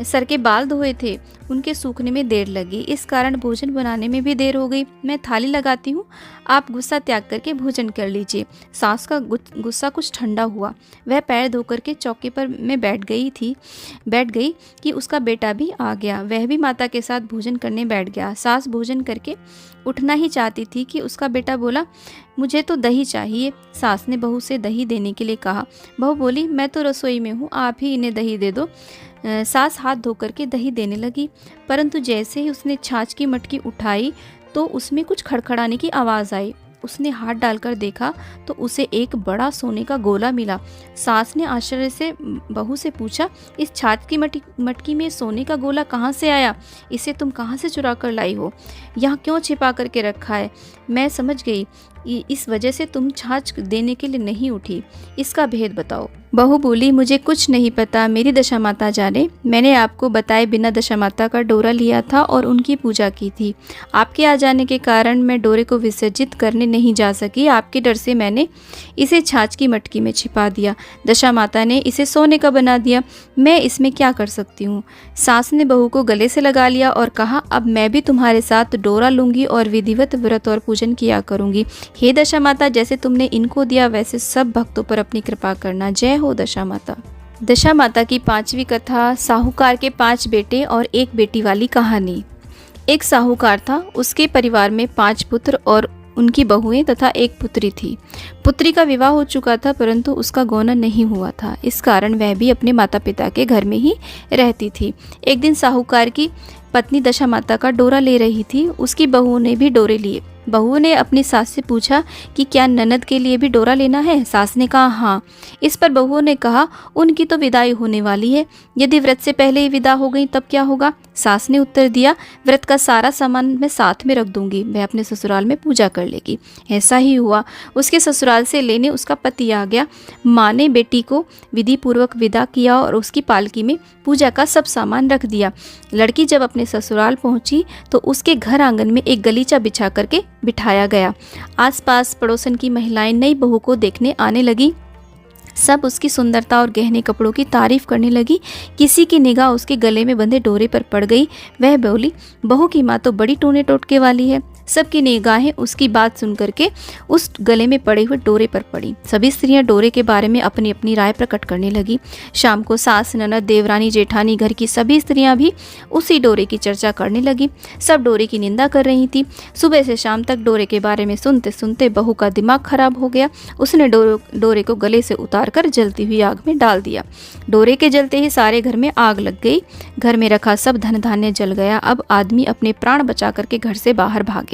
सर के बाल धोए थे, उनके सूखने में देर लगी, इस कारण भोजन बनाने में भी देर हो गई। मैं थाली लगाती हूँ, आप गुस्सा त्याग करके भोजन कर लीजिए। सास का गुस्सा कुछ ठंडा हुआ। वह पैर धोकर के चौके पर में बैठ गई कि उसका बेटा भी आ गया। वह भी माता के साथ भोजन करने बैठ गया। सास भोजन करके उठना ही चाहती थी कि उसका बेटा बोला, मुझे तो दही चाहिए। सास ने बहू से दही देने के लिए कहा। बहू बोली, मैं तो रसोई में हूँ, आप ही इन्हें दही दे दो। सास हाथ धोकर के दही देने लगी, परंतु जैसे ही उसने छाछ की मटकी उठाई तो उसमें कुछ खड़खड़ाने की आवाज़ आई। उसने हाथ डालकर देखा तो उसे एक बड़ा सोने का गोला मिला। सास ने आश्चर्य से बहू से पूछा, इस छाछ की मटकी में सोने का गोला कहाँ से आया? इसे तुम कहाँ से चुरा कर लाई हो? यहाँ क्यों छिपा करके रखा है? मैं समझ गई, इस वजह से तुम छाछ देने के लिए नहीं उठी। इसका भेद बताओ। बहू बोली, मुझे कुछ नहीं पता, मेरी दशा माता जाने। मैंने आपको बताए बिना दशा माता का डोरा लिया था और उनकी पूजा की थी। आपके आ जाने के कारण मैं डोरे को विसर्जित करने नहीं जा सकी। आपके डर से मैंने इसे छाछ की मटकी में छिपा दिया। दशा माता ने इसे सोने का बना दिया। मैं इसमें क्या कर सकती हूँ? सास ने बहू को गले से लगा लिया और कहा, अब मैं भी तुम्हारे साथ डोरा लूंगी और विधिवत व्रत और पूजन किया करूंगी। हे दशा माता, जैसे तुमने इनको दिया वैसे सब भक्तों पर अपनी कृपा करना। जय हो दशा माता। दशा माता की 5वीं कथा, साहूकार के 5 बेटे और 1 बेटी वाली कहानी। एक साहूकार था, उसके परिवार में 5 पुत्र और उनकी बहुएं तथा 1 पुत्री थी। पुत्री का विवाह हो चुका था, परंतु उसका गौना नहीं हुआ था। इस कारण वह भी अपने माता पिता के घर में ही रहती थी। एक दिन साहूकार की पत्नी दशा माता का डोरा ले रही थी। उसकी बहू ने भी डोरे लिए। बहू ने अपनी सास से पूछा कि क्या ननद के लिए भी डोरा लेना है? सास ने कहा हाँ। इस पर बहू ने कहा, उनकी तो विदाई होने वाली है, यदि व्रत से पहले ही विदा हो गई तब क्या होगा? सास ने उत्तर दिया, व्रत का सारा सामान मैं साथ में रख दूंगी, वह अपने ससुराल में पूजा कर लेगी। ऐसा ही हुआ। उसके ससुराल से लेने उसका पति आ गया। माँ ने बेटी को विधि पूर्वक विदा किया और उसकी पालकी में पूजा का सब सामान रख दिया। लड़की जब अपने ससुराल पहुंची तो उसके घर आंगन में एक गलीचा बिछा करके बिठाया गया। आसपास पड़ोसन की महिलाएं नई बहू को देखने आने लगी। सब उसकी सुंदरता और गहने कपड़ों की तारीफ करने लगी। किसी की निगाह उसके गले में बंधे डोरे पर पड़ गई। वह बोली, बहू की माँ तो बड़ी टोने टोटके वाली है। सबकी निगाहें उसकी बात सुन करके उस गले में पड़े हुए डोरे पर पड़ी। सभी स्त्रियां डोरे के बारे में अपनी अपनी राय प्रकट करने लगी। शाम को सास, ननद, देवरानी, जेठानी, घर की सभी स्त्रियां भी उसी डोरे की चर्चा करने लगी। सब डोरे की निंदा कर रही थी। सुबह से शाम तक डोरे के बारे में सुनते सुनते बहू का दिमाग खराब हो गया। उसने डोरे को गले से उतार कर जलती हुई आग में डाल दिया। डोरे के जलते ही सारे घर में आग लग गई। घर में रखा सब धन धान्य जल गया। अब आदमी अपने प्राण बचा करके घर से बाहर भागे।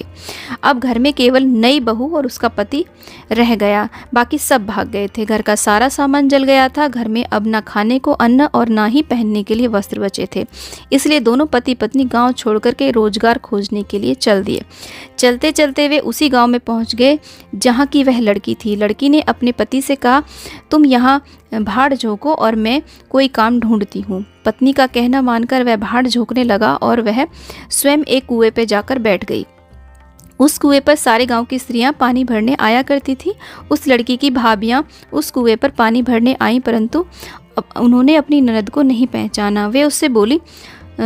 अब घर में केवल नई बहू और उसका पति रह गया, बाकी सब भाग गए थे। घर का सारा सामान जल गया था। घर में अब ना खाने को अन्न और ना ही पहनने के लिए वस्त्र बचे थे। इसलिए दोनों पति पत्नी गांव छोड़ करके रोजगार खोजने के लिए चल दिए। चलते चलते वे उसी गांव में पहुंच गए जहां की वह लड़की थी। लड़की ने अपने पति से कहा, तुम यहाँ भाड़ झोंको और मैं कोई काम ढूंढती हूँ। पत्नी का कहना मानकर वह भाड़ झोंकने लगा और वह स्वयं एक कुएं पे जाकर बैठ गई। उस कुएं पर सारे गांव की स्त्रियां पानी भरने आया करती थी। उस लड़की की भाभियां उस कुएं पर पानी भरने आईं, परंतु उन्होंने अपनी ननद को नहीं पहचाना। वे उससे बोली,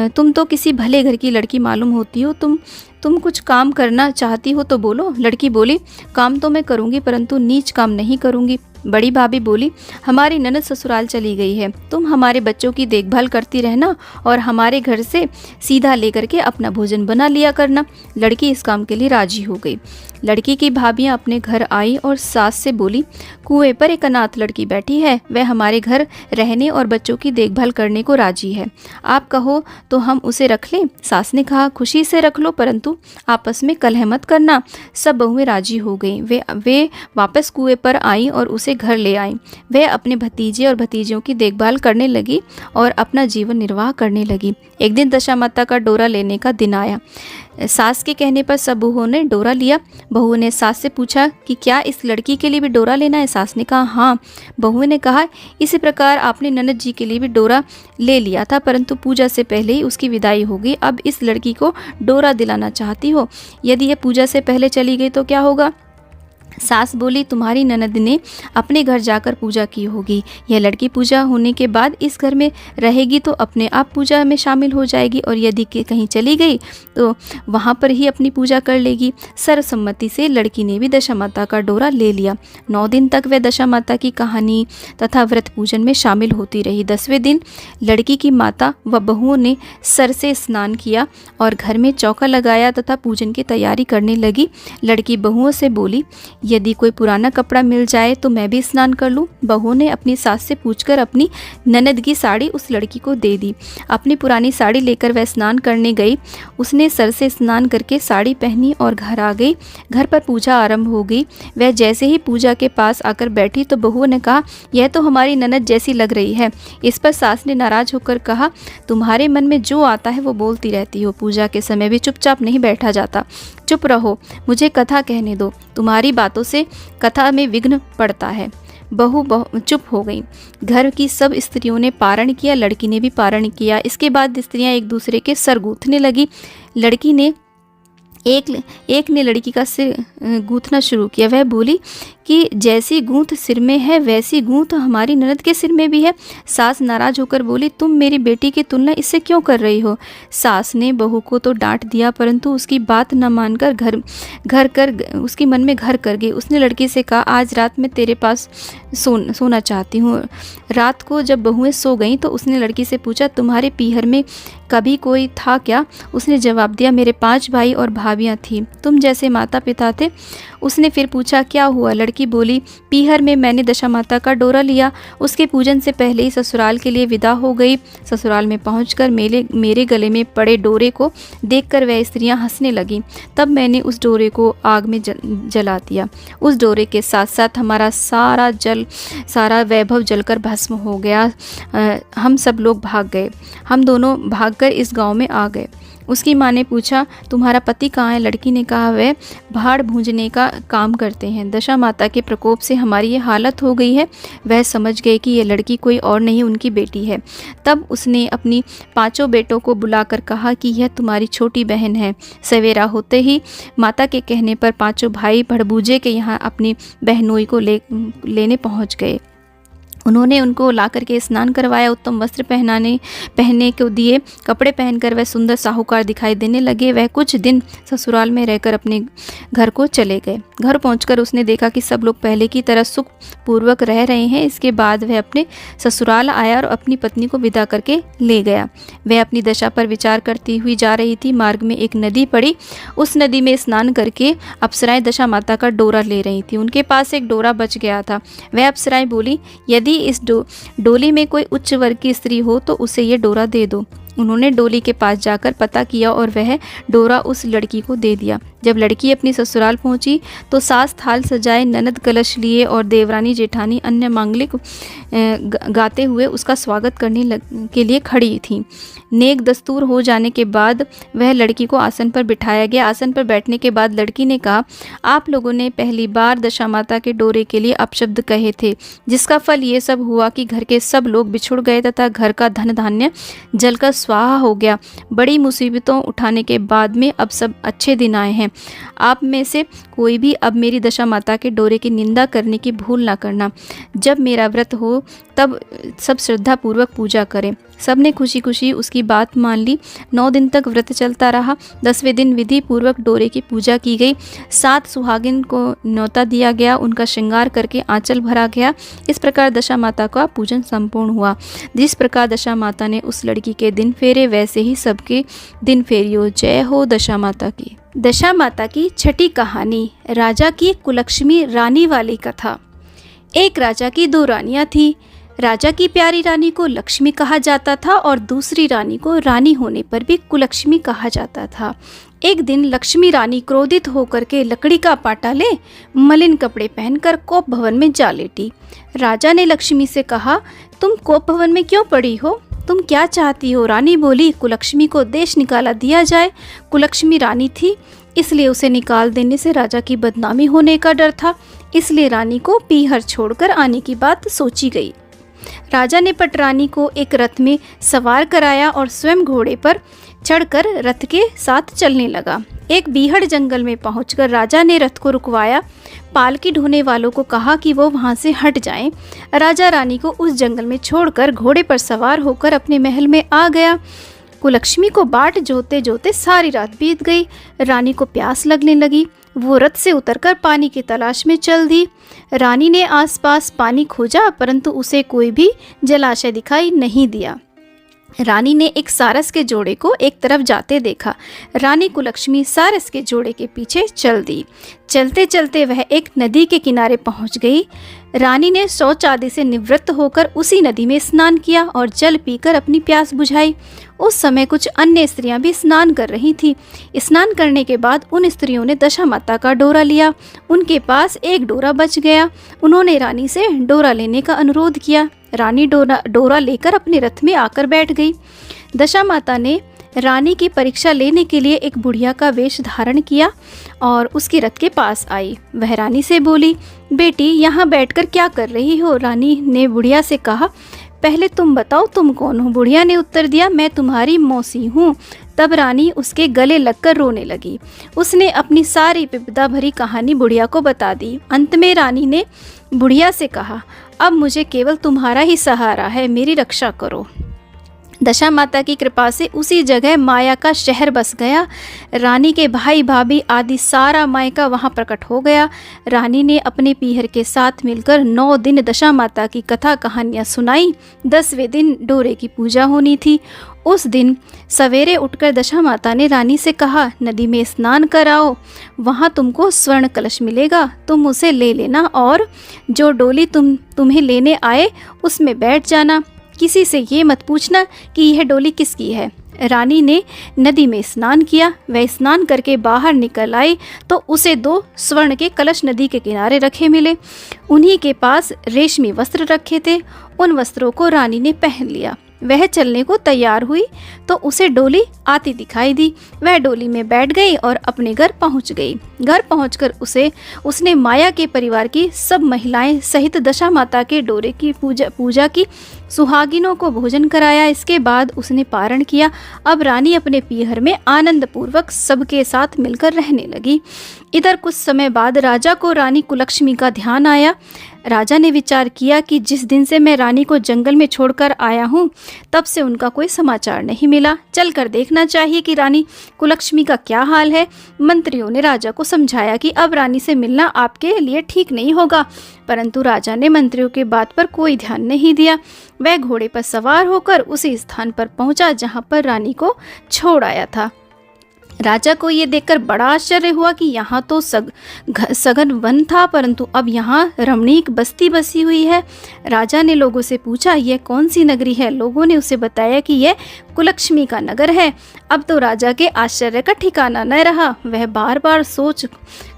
तुम तो किसी भले घर की लड़की मालूम होती हो, तुम कुछ काम करना चाहती हो तो बोलो। लड़की बोली, काम तो मैं करूँगी परंतु नीच काम नहीं करूँगी। बड़ी भाभी बोली, हमारी ननद ससुराल चली गई है, तुम हमारे बच्चों की देखभाल करती रहना और हमारे घर से सीधा लेकर के अपना भोजन बना लिया करना। लड़की इस काम के लिए राजी हो गई। लड़की की भाभियां अपने घर आई और सास से बोली, कुएं पर एक अनाथ लड़की बैठी है, वह हमारे घर रहने और बच्चों की देखभाल करने को राजी है, आप कहो तो हम उसे रख लें। सास ने कहा, खुशी से रख लो, परंतु आपस में कलह मत करना। सब बहुएं राजी हो गईं। वे वापस कुएं पर आईं और उसे घर ले आईं। वह अपने भतीजे और भतीजियों की देखभाल करने लगी और अपना जीवन निर्वाह करने लगी। एक दिन दशा माता का डोरा लेने का दिन आया। सास के कहने पर सब बहुओं ने डोरा लिया। बहू ने सास से पूछा कि क्या इस लड़की के लिए भी डोरा लेना है? सास ने कहा हाँ। बहू ने कहा, इसी प्रकार आपने ननद जी के लिए भी डोरा ले लिया था, परंतु पूजा से पहले ही उसकी विदाई हो गई। अब इस लड़की को डोरा दिलाना चाहती हो, यदि यह पूजा से पहले चली गई तो क्या होगा? सास बोली, तुम्हारी ननद ने अपने घर जाकर पूजा की होगी। यह लड़की पूजा होने के बाद इस घर में रहेगी तो अपने आप पूजा में शामिल हो जाएगी, और यदि कहीं चली गई तो वहाँ पर ही अपनी पूजा कर लेगी। सर्वसम्मति से लड़की ने भी दशा माता का डोरा ले लिया। 9 दिन तक वह दशा माता की कहानी तथा व्रत पूजन में शामिल होती रही। 10वें दिन लड़की की माता व बहुओं ने सर से स्नान किया और घर में चौका लगाया तथा पूजन की तैयारी करने लगी। लड़की बहुओं से बोली, यदि कोई पुराना कपड़ा मिल जाए तो मैं भी स्नान कर लूं। बहू ने अपनी सास से पूछकर अपनी ननद की साड़ी उस लड़की को दे दी। अपनी पुरानी साड़ी लेकर वह स्नान करने गई। उसने सर से स्नान करके साड़ी पहनी और घर आ गई। घर पर पूजा आरंभ हो गई। वह जैसे ही पूजा के पास आकर बैठी तो बहू ने कहा, यह तो हमारी ननद जैसी लग रही है। इस पर सास ने नाराज होकर कहा, तुम्हारे मन में जो आता है वो बोलती रहती हो। पूजा के समय भी चुपचाप नहीं बैठा जाता। चुप रहो, मुझे कथा कहने दो। तुम्हारी बातों से कथा में विघ्न पड़ता है। बहू चुप हो गई। घर की सब स्त्रियों ने पारण किया, लड़की ने भी पारण किया। इसके बाद स्त्रियां एक दूसरे के सर गूंथने लगी। लड़की ने एक ने लड़की का सिर गूंथना शुरू किया। वह बोली कि जैसी गूंथ सिर में है वैसी गूंथ हमारी ननद के सिर में भी है। सास नाराज होकर बोली, तुम मेरी बेटी की तुलना इससे क्यों कर रही हो? सास ने बहू को तो डांट दिया, परंतु उसकी बात न मानकर उसके मन में घर कर गई। उसने लड़की से कहा, आज रात मैं तेरे पास सोना चाहती हूँ। रात को जब बहुएं सो गईं तो उसने लड़की से पूछा, तुम्हारे पीहर में कभी कोई था क्या? उसने जवाब दिया, मेरे 5 भाई और भाभियाँ थीं, तुम जैसे माता पिता थे। उसने फिर पूछा, क्या हुआ? लड़की बोली, पीहर में मैंने दशा माता का डोरा लिया। उसके पूजन से पहले ही ससुराल के लिए विदा हो गई। ससुराल में पहुंचकर मेरे गले में पड़े डोरे को देखकर वह स्त्रियां हंसने लगीं। तब मैंने उस डोरे को आग में जला दिया। उस डोरे के साथ साथ हमारा सारा वैभव जलकर भस्म हो गया। हम सब लोग भाग गए। हम दोनों भागकर इस गांव में आ गए। उसकी माँ ने पूछा, तुम्हारा पति कहाँ है? लड़की ने कहा, वह भाड़ भूंजने का काम करते हैं। दशा माता के प्रकोप से हमारी ये हालत हो गई है। वह समझ गए कि यह लड़की कोई और नहीं उनकी बेटी है। तब उसने अपनी 5 बेटों को बुलाकर कहा कि यह तुम्हारी छोटी बहन है। सवेरा होते ही माता के कहने पर 5 भाई भड़बूजे के यहाँ अपनी बहनोई को लेने पहुँच गए। उन्होंने उनको ला करके स्नान करवाया, उत्तम वस्त्र पहनने को दिए। कपड़े पहनकर वह सुंदर साहूकार दिखाई देने लगे। वह कुछ दिन ससुराल में रहकर अपने घर को चले गए। घर पहुंचकर उसने देखा कि सब लोग पहले की तरह सुख पूर्वक रह रहे हैं। इसके बाद वह अपने ससुराल आया और अपनी पत्नी को विदा करके ले गया। वह अपनी दशा पर विचार करती हुई जा रही थी। मार्ग में एक नदी पड़ी। उस नदी में स्नान करके अप्सराएं दशा माता का डोरा ले रही थी। उनके पास एक डोरा बच गया था। वह अप्सराएं बोली, यदि इस डोली में कोई उच्च वर्ग की स्त्री हो तो उसे ये डोरा दे दो। उन्होंने डोली के पास जाकर पता किया और वह डोरा उस लड़की को दे दिया। जब लड़की अपनी ससुराल पहुंची तो सास थाल सजाए, ननद कलश लिए और देवरानी जेठानी अन्य मांगलिक गाते हुए उसका स्वागत करने के लिए खड़ी थी। नेक दस्तूर हो जाने के बाद वह लड़की को आसन पर बिठाया गया। आसन पर बैठने के बाद लड़की ने कहा, आप लोगों ने पहली बार दशा माता के डोरे के लिए अपशब्द कहे थे, जिसका फल ये सब हुआ कि घर के सब लोग बिछुड़ गए तथा घर का धन धान्य जलकर स्वाहा हो गया। बड़ी मुसीबतों उठाने के बाद में अब सब अच्छे दिन आए हैं। आप में से कोई भी अब मेरी दशा माता के डोरे की निंदा करने की भूल ना करना। जब मेरा व्रत हो तब सब श्रद्धा पूर्वक पूजा करें। सबने खुशी खुशी उसकी बात मान ली। 9 दिन तक व्रत चलता रहा। 10वें दिन विधि पूर्वक डोरे की पूजा की गई। 7 सुहागिन को न्योता दिया गया। उनका श्रृंगार करके आंचल भरा गया। इस प्रकार दशा माता का पूजन संपूर्ण हुआ। जिस प्रकार दशा माता ने उस लड़की के दिन फेरे, वैसे ही सबके दिन फेरियो। जय हो दशा माता की। दशा माता की छठी कहानी, राजा की कुलक्ष्मी रानी वाली कथा। एक राजा की 2 रानियां थी। राजा की प्यारी रानी को लक्ष्मी कहा जाता था और दूसरी रानी को रानी होने पर भी कुलक्ष्मी कहा जाता था। एक दिन लक्ष्मी रानी क्रोधित होकर के लकड़ी का पाटा ले मलिन कपड़े पहनकर कोप भवन में जा लेटी। राजा ने लक्ष्मी से कहा, तुम कोप भवन में क्यों पड़ी हो? तुम क्या चाहती हो? रानी बोली, कुलक्ष्मी को देश निकाला दिया जाए। कुलक्ष्मी रानी थी, इसलिए उसे निकाल देने से राजा की बदनामी होने का डर था। इसलिए रानी को पीहर छोड़कर आने की बात सोची गई। राजा ने पटरानी को एक रथ में सवार कराया और स्वयं घोड़े पर चढ़कर रथ के साथ चलने लगा। एक बीहड़ जंगल में पहुंचकर राजा ने रथ को रुकवाया। पालकी ढोने वालों को कहा कि वो वहां से हट जाएं। राजा रानी को उस जंगल में छोड़कर घोड़े पर सवार होकर अपने महल में आ गया। कुलक्ष्मी को बाट जोते जोते सारी रात बीत गई। रानी को प्यास लगने लगी। वो रथ से उतरकर पानी की तलाश में चल दी। रानी ने आसपास पानी खोजा, परंतु उसे कोई भी जलाशय दिखाई नहीं दिया। रानी ने एक सारस के जोड़े को एक तरफ जाते देखा। रानी कुलक्ष्मी सारस के जोड़े के पीछे चल दी। चलते चलते वह एक नदी के किनारे पहुंच गई। रानी ने शौच आदि से निवृत्त होकर उसी नदी में स्नान किया और जल पीकर अपनी प्यास बुझाई। उस समय कुछ अन्य स्त्रियां भी स्नान कर रही थीं। स्नान करने के बाद उन स्त्रियों ने दशा माता का डोरा लिया। उनके पास एक डोरा बच गया। उन्होंने रानी से डोरा लेने का अनुरोध किया। रानी डोरा लेकर अपने रथ में आकर बैठ गई। दशा माता ने रानी की परीक्षा लेने के लिए एक बुढ़िया का वेश धारण किया और उसके रथ के पास आई। वह रानी से बोली, बेटी यहाँ बैठकर क्या कर रही हो? रानी ने बुढ़िया से कहा, पहले तुम बताओ तुम कौन हो? बुढ़िया ने उत्तर दिया, मैं तुम्हारी मौसी हूँ। तब रानी उसके गले लगकर रोने लगी। उसने अपनी सारी विपदा भरी कहानी बुढ़िया को बता दी। अंत में रानी ने बुढ़िया से कहा, अब मुझे केवल तुम्हारा ही सहारा है, मेरी रक्षा करो। दशा माता की कृपा से उसी जगह माया का शहर बस गया। रानी के भाई भाभी आदि सारा मायका वहां प्रकट हो गया। रानी ने अपने पीहर के साथ मिलकर 9 दिन दशा माता की कथा कहानियां सुनाई। 10वें दिन डोरे की पूजा होनी थी। उस दिन सवेरे उठकर दशा माता ने रानी से कहा, नदी में स्नान कराओ, वहाँ तुमको स्वर्ण कलश मिलेगा, तुम उसे ले लेना और जो डोली तुम्हें लेने आए उसमें बैठ जाना। किसी से ये मत पूछना कि यह डोली किसकी है। रानी ने नदी में स्नान किया। वह स्नान करके बाहर निकल आई तो उसे 2 स्वर्ण के कलश नदी के किनारे रखे मिले। उन्हीं के पास रेशमी वस्त्र रखे थे। उन वस्त्रों को रानी ने पहन लिया। वह चलने को तैयार हुई तो उसे डोली आती दिखाई दी। वह डोली में बैठ गई और अपने घर पहुंच गई। घर पहुंचकर उसने माया के परिवार की सब महिलाएं सहित दशा माता के डोरे की पूजा की, सुहागिनों को भोजन कराया। इसके बाद उसने पारण किया। अब रानी अपने पीहर में आनंद पूर्वक सबके साथ मिलकर रहने लगी। इधर कुछ समय बाद राजा को रानी कुलक्ष्मी का ध्यान आया। राजा ने विचार किया कि जिस दिन से मैं रानी को जंगल में छोड़कर आया हूँ तब से उनका कोई समाचार नहीं मिला। चलकर देखना चाहिए कि रानी कुलक्ष्मी का क्या हाल है। मंत्रियों ने राजा को समझाया कि अब रानी से मिलना आपके लिए ठीक नहीं होगा, परंतु राजा ने मंत्रियों की बात पर कोई ध्यान नहीं दिया। वह घोड़े पर सवार होकर उसी स्थान पर पहुंचा जहाँ पर रानी को छोड़ आया था। राजा को ये देखकर बड़ा आश्चर्य हुआ कि यहाँ तो सघन वन था, परंतु अब यहाँ रमणीक बस्ती बसी हुई है। राजा ने लोगों से पूछा, यह कौन सी नगरी है? लोगों ने उसे बताया कि यह कुलक्ष्मी का नगर है। अब तो राजा के आश्चर्य का ठिकाना न रहा। वह बार बार सोच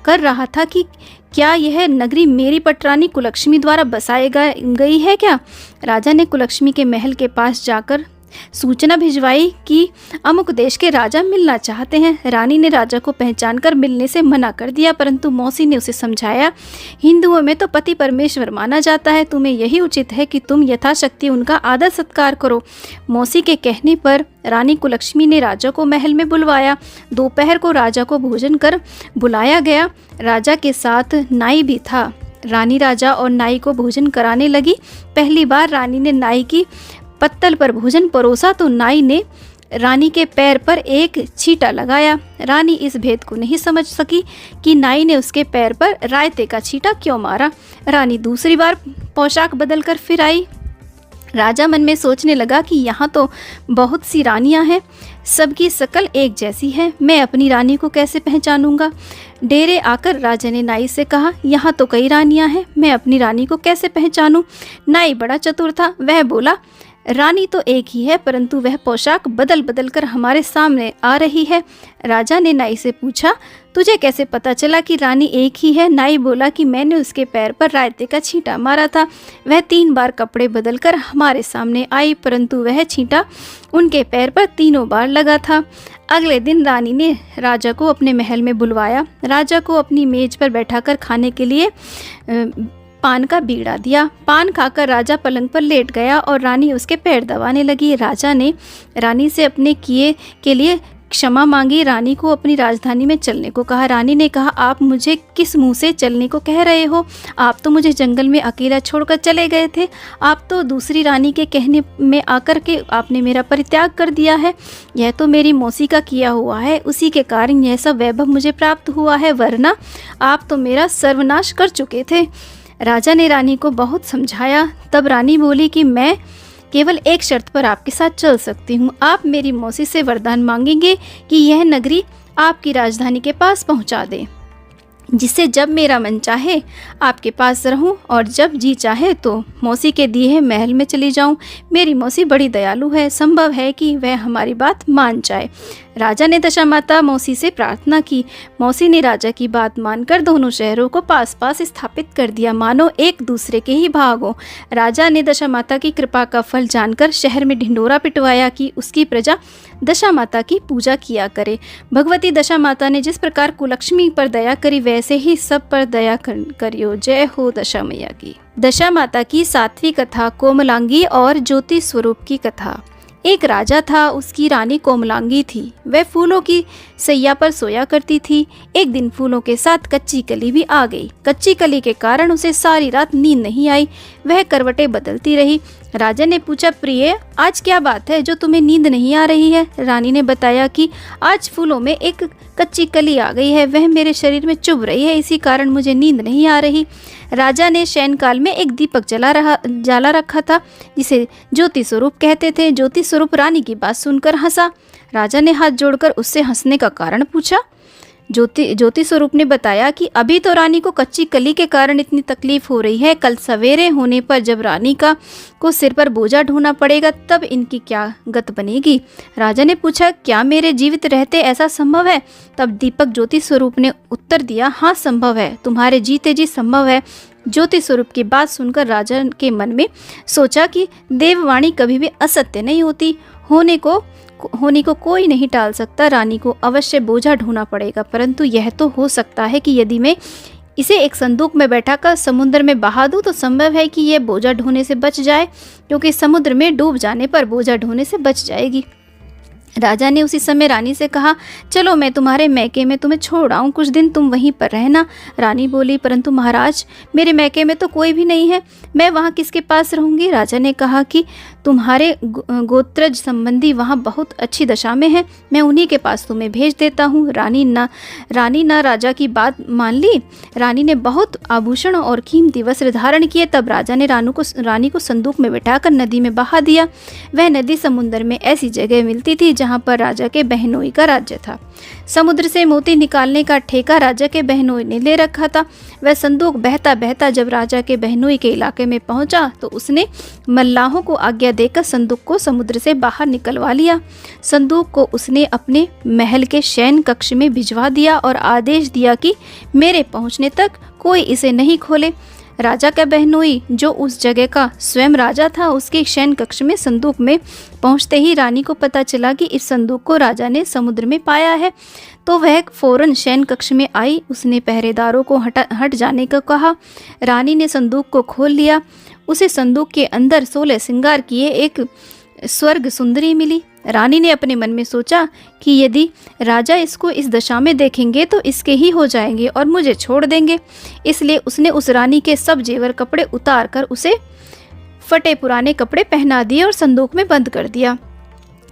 कर रहा था कि क्या यह नगरी मेरी पटरानी कुलक्ष्मी द्वारा बसाई गई है क्या? राजा ने कुलक्ष्मी के महल के पास जाकर सूचना भिजवाई कि अमुक देश के राजा मिलना चाहते हैं। रानी ने राजा को पहचानकर मिलने से मना कर दिया, परंतु मौसी ने उसे समझाया, हिंदुओं में तो पति परमेश्वर माना जाता है, तुम्हें यही उचित है कि तुम यथाशक्ति उनका आदर सत्कार करो। मौसी के कहने पर रानी कुलक्ष्मी ने राजा को महल में बुलवाया। दोपहर को राजा को भोजन कर बुलाया गया। राजा के साथ नाई भी था। रानी राजा और नाई को भोजन कराने लगी। पहली बार रानी ने नाई की पत्तल पर भोजन परोसा तो नाई ने रानी के पैर पर एक छींटा लगाया। रानी इस भेद को नहीं समझ सकी कि नाई ने उसके पैर पर रायते का छींटा क्यों मारा। रानी दूसरी बार पोशाक बदलकर फिर आई। राजा मन में सोचने लगा कि यहाँ तो बहुत सी रानियाँ हैं, सबकी शकल एक जैसी है, मैं अपनी रानी को कैसे पहचानूंगा। डेरे आकर राजा ने नाई से कहा, यहाँ तो कई रानियाँ हैं, मैं अपनी रानी को कैसे पहचानूं। नाई बड़ा चतुर था। वह बोला, रानी तो एक ही है, परंतु वह पोशाक बदल बदल कर हमारे सामने आ रही है। राजा ने नाई से पूछा, तुझे कैसे पता चला कि रानी एक ही है? नाई बोला कि मैंने उसके पैर पर रायते का छींटा मारा था। वह 3 बार कपड़े बदलकर हमारे सामने आई, परंतु वह छींटा उनके पैर पर 3 बार लगा था। अगले दिन रानी ने राजा को अपने महल में बुलवाया। राजा को अपनी मेज पर बैठाकर खाने के लिए पान का बीड़ा दिया। पान खाकर राजा पलंग पर लेट गया और रानी उसके पैर दबाने लगी। राजा ने रानी से अपने किए के लिए क्षमा मांगी। रानी को अपनी राजधानी में चलने को कहा। रानी ने कहा, आप मुझे किस मुंह से चलने को कह रहे हो? आप तो मुझे जंगल में अकेला छोड़कर चले गए थे। आप तो दूसरी रानी के कहने में आकर के आपने मेरा परित्याग कर दिया है। यह तो मेरी मौसी का किया हुआ है, उसी के कारण यह सब वैभव मुझे प्राप्त हुआ है, वरना आप तो मेरा सर्वनाश कर चुके थे। राजा ने रानी को बहुत समझाया। तब रानी बोली कि मैं केवल एक शर्त पर आपके साथ चल सकती हूँ। आप मेरी मौसी से वरदान मांगेंगे कि यह नगरी आपकी राजधानी के पास पहुँचा दे, जिससे जब मेरा मन चाहे आपके पास रहूं और जब जी चाहे तो मौसी के दिए महल में चली जाऊं। मेरी मौसी बड़ी दयालु है, संभव है कि वह हमारी बात मान जाए। राजा ने दशा माता मौसी से प्रार्थना की। मौसी ने राजा की बात मानकर दोनों शहरों को पास पास स्थापित कर दिया, मानो एक दूसरे के ही भाग हो। राजा ने दशा माता की कृपा का फल जानकर शहर में ढिंढोरा पिटवाया कि उसकी प्रजा दशा माता की पूजा किया करे। भगवती दशा माता ने जिस प्रकार कुलक्ष्मी पर दया करी, वैसे ही सब पर दया करियो। जय हो दशा मैया की। दशा माता की 7वीं कथा, कोमलांगी और ज्योति स्वरूप की कथा। एक राजा था, उसकी रानी कोमलांगी थी। वह फूलों की सैया पर सोया करती थी। एक दिन फूलों के साथ कच्ची कली भी आ गई। कच्ची कली के कारण उसे सारी रात नींद नहीं आई। वह करवटें बदलती रही। राजा ने पूछा, प्रिय, आज क्या बात है जो तुम्हें नींद नहीं आ रही है? रानी ने बताया कि आज फूलों में एक कच्ची कली आ गई है, वह मेरे शरीर में चुभ रही है, इसी कारण मुझे नींद नहीं आ रही। राजा ने शयनकाल में एक दीपक जला रखा था, जिसे ज्योति स्वरूप कहते थे। ज्योति स्वरूप रानी की बात सुनकर हंसा। राजा ने हाथ जोड़कर उससे हंसने का कारण पूछा। ज्योति स्वरूप ने बताया कि अभी तो रानी को कच्ची कली के कारण इतनी तकलीफ हो रही है, कल सवेरे होने पर जब रानी को सिर पर बोझा ढोना पड़ेगा तब इनकी क्या गत बनेगी। राजा ने पूछा, क्या मेरे जीवित रहते ऐसा संभव है? तब दीपक ज्योति स्वरूप ने उत्तर दिया, हाँ संभव है, तुम्हारे जीते जी संभव है। ज्योति स्वरूप की बात सुनकर राजा के मन में सोचा कि देववाणी कभी भी असत्य नहीं होती। होने को कोई नहीं टाल सकता। रानी को अवश्य बोझा ढोना पड़ेगा, परंतु यह तो हो सकता है कि यदि मैं इसे एक संदूक में बैठाकर समुद्र में बहा दूं तो संभव है कि यह बोझा ढोने से बच जाए, क्योंकि समुद्र में डूब जाने पर बोझा ढोने से बच जाएगी। राजा ने उसी समय रानी से कहा, चलो मैं तुम्हारे मैके में तुम्हें छोड़ आऊँ, कुछ दिन तुम वहीं पर रहना। रानी बोली, परंतु महाराज, मेरे मैके में तो कोई भी नहीं है, मैं वहाँ किसके पास रहूँगी? राजा ने कहा कि तुम्हारे गोत्रज संबंधी वहाँ बहुत अच्छी दशा में है, मैं उन्हीं के पास तुम्हें भेज देता हूँ। रानी ना राजा की बात मान ली। रानी ने बहुत आभूषण और कीमती वस्त्र धारण किए। तब राजा ने रानी को संदूक में बिठाकर नदी में बहा दिया। वह नदी समुद्र में ऐसी जगह मिलती थी जहाँ पर राजा के बहनोई का राज्य था। समुद्र से मोती निकालने का ठेका राजा के बहनोई ने ले रखा था। वह संदूक बहता बहता जब राजा के बहनोई के इलाके में पहुंचा तो उसने मल्लाहों को आज्ञा देकर संदूक को समुद्र से बाहर निकलवा लिया। संदूक को उसने अपने महल के शयन कक्ष में भिजवा दिया और आदेश दिया कि मेरे पहुंचने तक कोई इसे नहीं खोले। राजा का बहनोई, जो उस जगह का स्वयं राजा था, उसके शयन कक्ष में संदूक में पहुंचते ही रानी को पता चला कि इस संदूक को राजा ने समुद्र में पाया है, तो वह फौरन शयन कक्ष में आई। उसने पहरेदारों को हट जाने को कहा। रानी ने संदूक को खोल लिया। उसे संदूक के अंदर 16 श्रृंगार किए एक स्वर्ग सुंदरी मिली। रानी ने अपने मन में सोचा कि यदि राजा इसको इस दशा में देखेंगे तो इसके ही हो जाएंगे और मुझे छोड़ देंगे। इसलिए उसने उस रानी के सब जेवर कपड़े उतार कर उसे फटे पुराने कपड़े पहना दिए और संदूक में बंद कर दिया।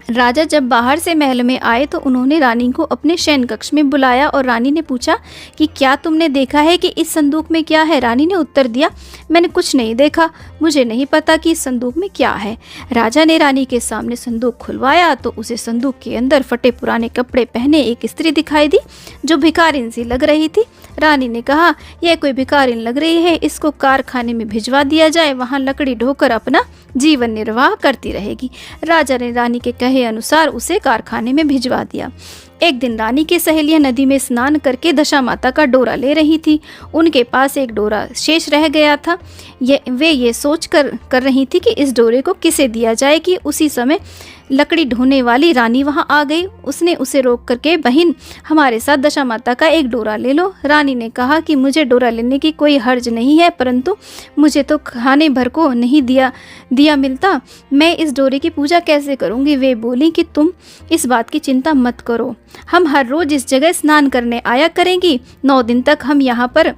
राजा जब बाहर से महल में आए तो उन्होंने रानी को अपने शयन कक्ष में बुलाया और रानी ने पूछा कि क्या तुमने देखा है कि इस संदूक में क्या है? रानी ने उत्तर दिया, मैंने कुछ नहीं देखा, मुझे नहीं पता कि इस संदूक में क्या है। राजा ने रानी के सामने संदूक खुलवाया तो उसे संदूक के अंदर फटे पुराने कपड़े पहने एक स्त्री दिखाई दी जो भिखारिन सी लग रही थी। रानी ने कहा, यह कोई भिखारिन लग रही है, इसको कारखाने में भिजवा दिया जाए, वहाँ लकड़ी ढोकर अपना जीवन निर्वाह करती रहेगी। राजा ने रानी के कहे अनुसार उसे कारखाने में भिजवा दिया। एक दिन रानी की सहेलियां नदी में स्नान करके दशा माता का डोरा ले रही थी। उनके पास एक डोरा शेष रह गया था। वे ये सोच कर रही थी कि इस डोरे को किसे दिया जाए कि उसी समय लकड़ी ढोने वाली रानी वहां आ गई। उसने उसे रोक करके, बहन, हमारे साथ दशा माता का एक डोरा ले लो। रानी ने कहा कि मुझे डोरा लेने की कोई हर्ज नहीं है, परंतु मुझे तो खाने भर को नहीं दिया मिलता, मैं इस डोरे की पूजा कैसे करूंगी? वे बोली कि तुम इस बात की चिंता मत करो, हम हर रोज इस जगह स्नान करने आया करेंगी। 9 दिन तक हम यहाँ पर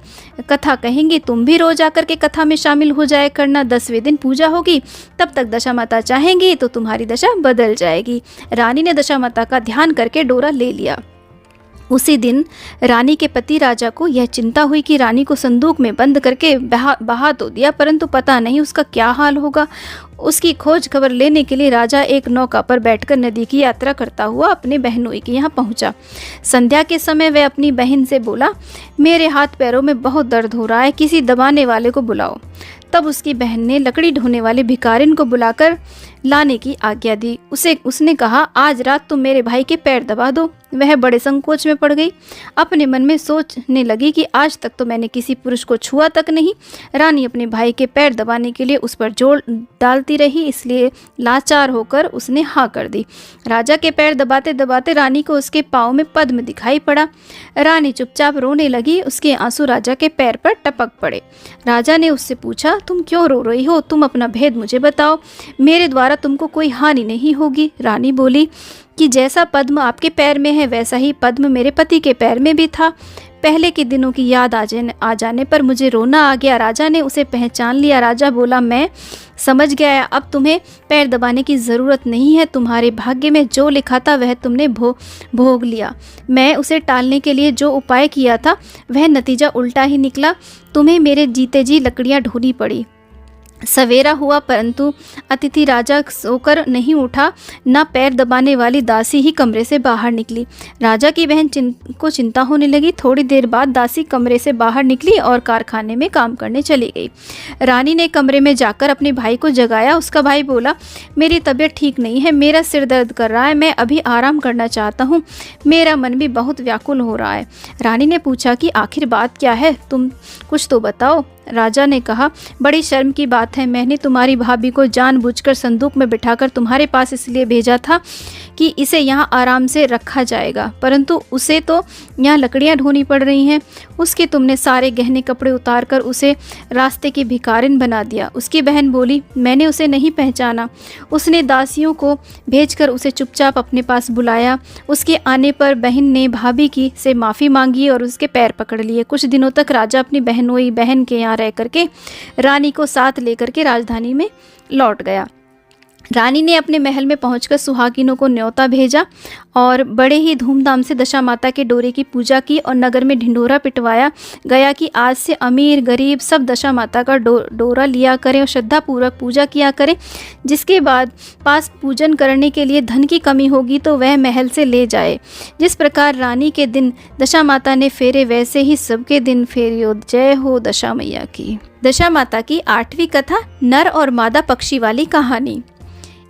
कथा कहेंगे, तुम भी रोज आकर के कथा में शामिल हो जाया करना। 10वें दिन पूजा होगी, तब तक दशा माता चाहेंगी तो तुम्हारी दशा बदल जाएगी। रानी ने दशा माता का ध्यान करके डोरा ले लिया। उसी दिन रानी के पति राजा को यह चिंता हुई कि रानी को संदूक में बंद करके बहा तो दिया, परंतु पता नहीं उसका क्या हाल होगा। उसकी खोज खबर लेने के लिए राजा एक नौका पर बैठकर नदी की यात्रा करता हुआ अपने बहनोई के यहाँ पहुँचा। संध्या के समय वह अपनी बहन से बोला, मेरे हाथ पैरों में बहुत दर्द हो रहा है, किसी दबाने वाले को बुलाओ। तब उसकी बहन ने लकड़ी ढोने वाले भिखारिन को बुलाकर लाने की आज्ञा दी। उसने कहा, आज रात तुम मेरे भाई के पैर दबा दो। वह बड़े संकोच में पड़ गई। अपने मन में सोचने लगी कि आज तक तो मैंने किसी पुरुष को छुआ तक नहीं। रानी अपने भाई के पैर दबाने के लिए उस पर जोर डालती रही, इसलिए लाचार होकर उसने हाँ कर दी। राजा के पैर दबाते दबाते रानी को उसके पाँव में पद्म दिखाई पड़ा। रानी चुपचाप रोने लगी। उसके आंसू राजा के पैर पर टपक पड़े। राजा ने उससे पूछा, तुम क्यों रो रही हो? तुम अपना भेद मुझे बताओ, मेरे द्वारा तुमको कोई हानि नहीं होगी। रानी बोली कि जैसा पद्म आपके पैर में है वैसा ही पद्म मेरे पति के पैर में भी था। पहले के दिनों की याद आ जाने पर मुझे रोना आ गया। राजा ने उसे पहचान लिया। राजा बोला, मैं समझ गया, अब तुम्हें पैर दबाने की ज़रूरत नहीं है। तुम्हारे भाग्य में जो लिखा था वह तुमने भोग लिया। मैं उसे टालने के लिए जो उपाय किया था वह नतीजा उल्टा ही निकला। तुम्हें मेरे जीते जी लकड़ियाँ ढोनी पड़ी। सवेरा हुआ परंतु अतिथि राजा सोकर नहीं उठा। न पैर दबाने वाली दासी ही कमरे से बाहर निकली। राजा की बहन को चिंता होने लगी। थोड़ी देर बाद दासी कमरे से बाहर निकली और कारखाने में काम करने चली गई। रानी ने कमरे में जाकर अपने भाई को जगाया। उसका भाई बोला, मेरी तबीयत ठीक नहीं है, मेरा सिर दर्द कर रहा है, मैं अभी आराम करना चाहता हूँ, मेरा मन भी बहुत व्याकुल हो रहा है। रानी ने पूछा कि आखिर बात क्या है, तुम कुछ तो बताओ। राजा ने कहा, बड़ी शर्म की बात है, मैंने तुम्हारी भाभी को जानबूझकर संदूक में बिठाकर तुम्हारे पास इसलिए भेजा था कि इसे यहाँ आराम से रखा जाएगा, परंतु उसे तो यहाँ लकड़ियाँ ढोनी पड़ रही हैं। उसके तुमने सारे गहने कपड़े उतार कर उसे रास्ते की भिखारिन बना दिया। उसकी बहन बोली, मैंने उसे नहीं पहचाना। उसने दासियों को भेजकर उसे चुपचाप अपने पास बुलाया। उसके आने पर बहन ने भाभी की से माफ़ी मांगी और उसके पैर पकड़ लिए। कुछ दिनों तक राजा अपनी बहनोई बहन के यहाँ रह करके रानी को साथ लेकर के राजधानी में लौट गया। रानी ने अपने महल में पहुंचकर सुहागिनों को न्योता भेजा और बड़े ही धूमधाम से दशा माता के डोरे की पूजा की और नगर में ढिंढोरा पिटवाया गया कि आज से अमीर गरीब सब दशा माता का डोरा लिया करें और श्रद्धापूर्वक पूजा किया करें। जिसके बाद पास पूजन करने के लिए धन की कमी होगी तो वह महल से ले जाए। जिस प्रकार रानी के दिन दशा माता ने फेरे, वैसे ही सबके दिन फेरियो। जय हो दशा मैया की। दशा माता की 8वीं कथा, नर और मादा पक्षी वाली कहानी।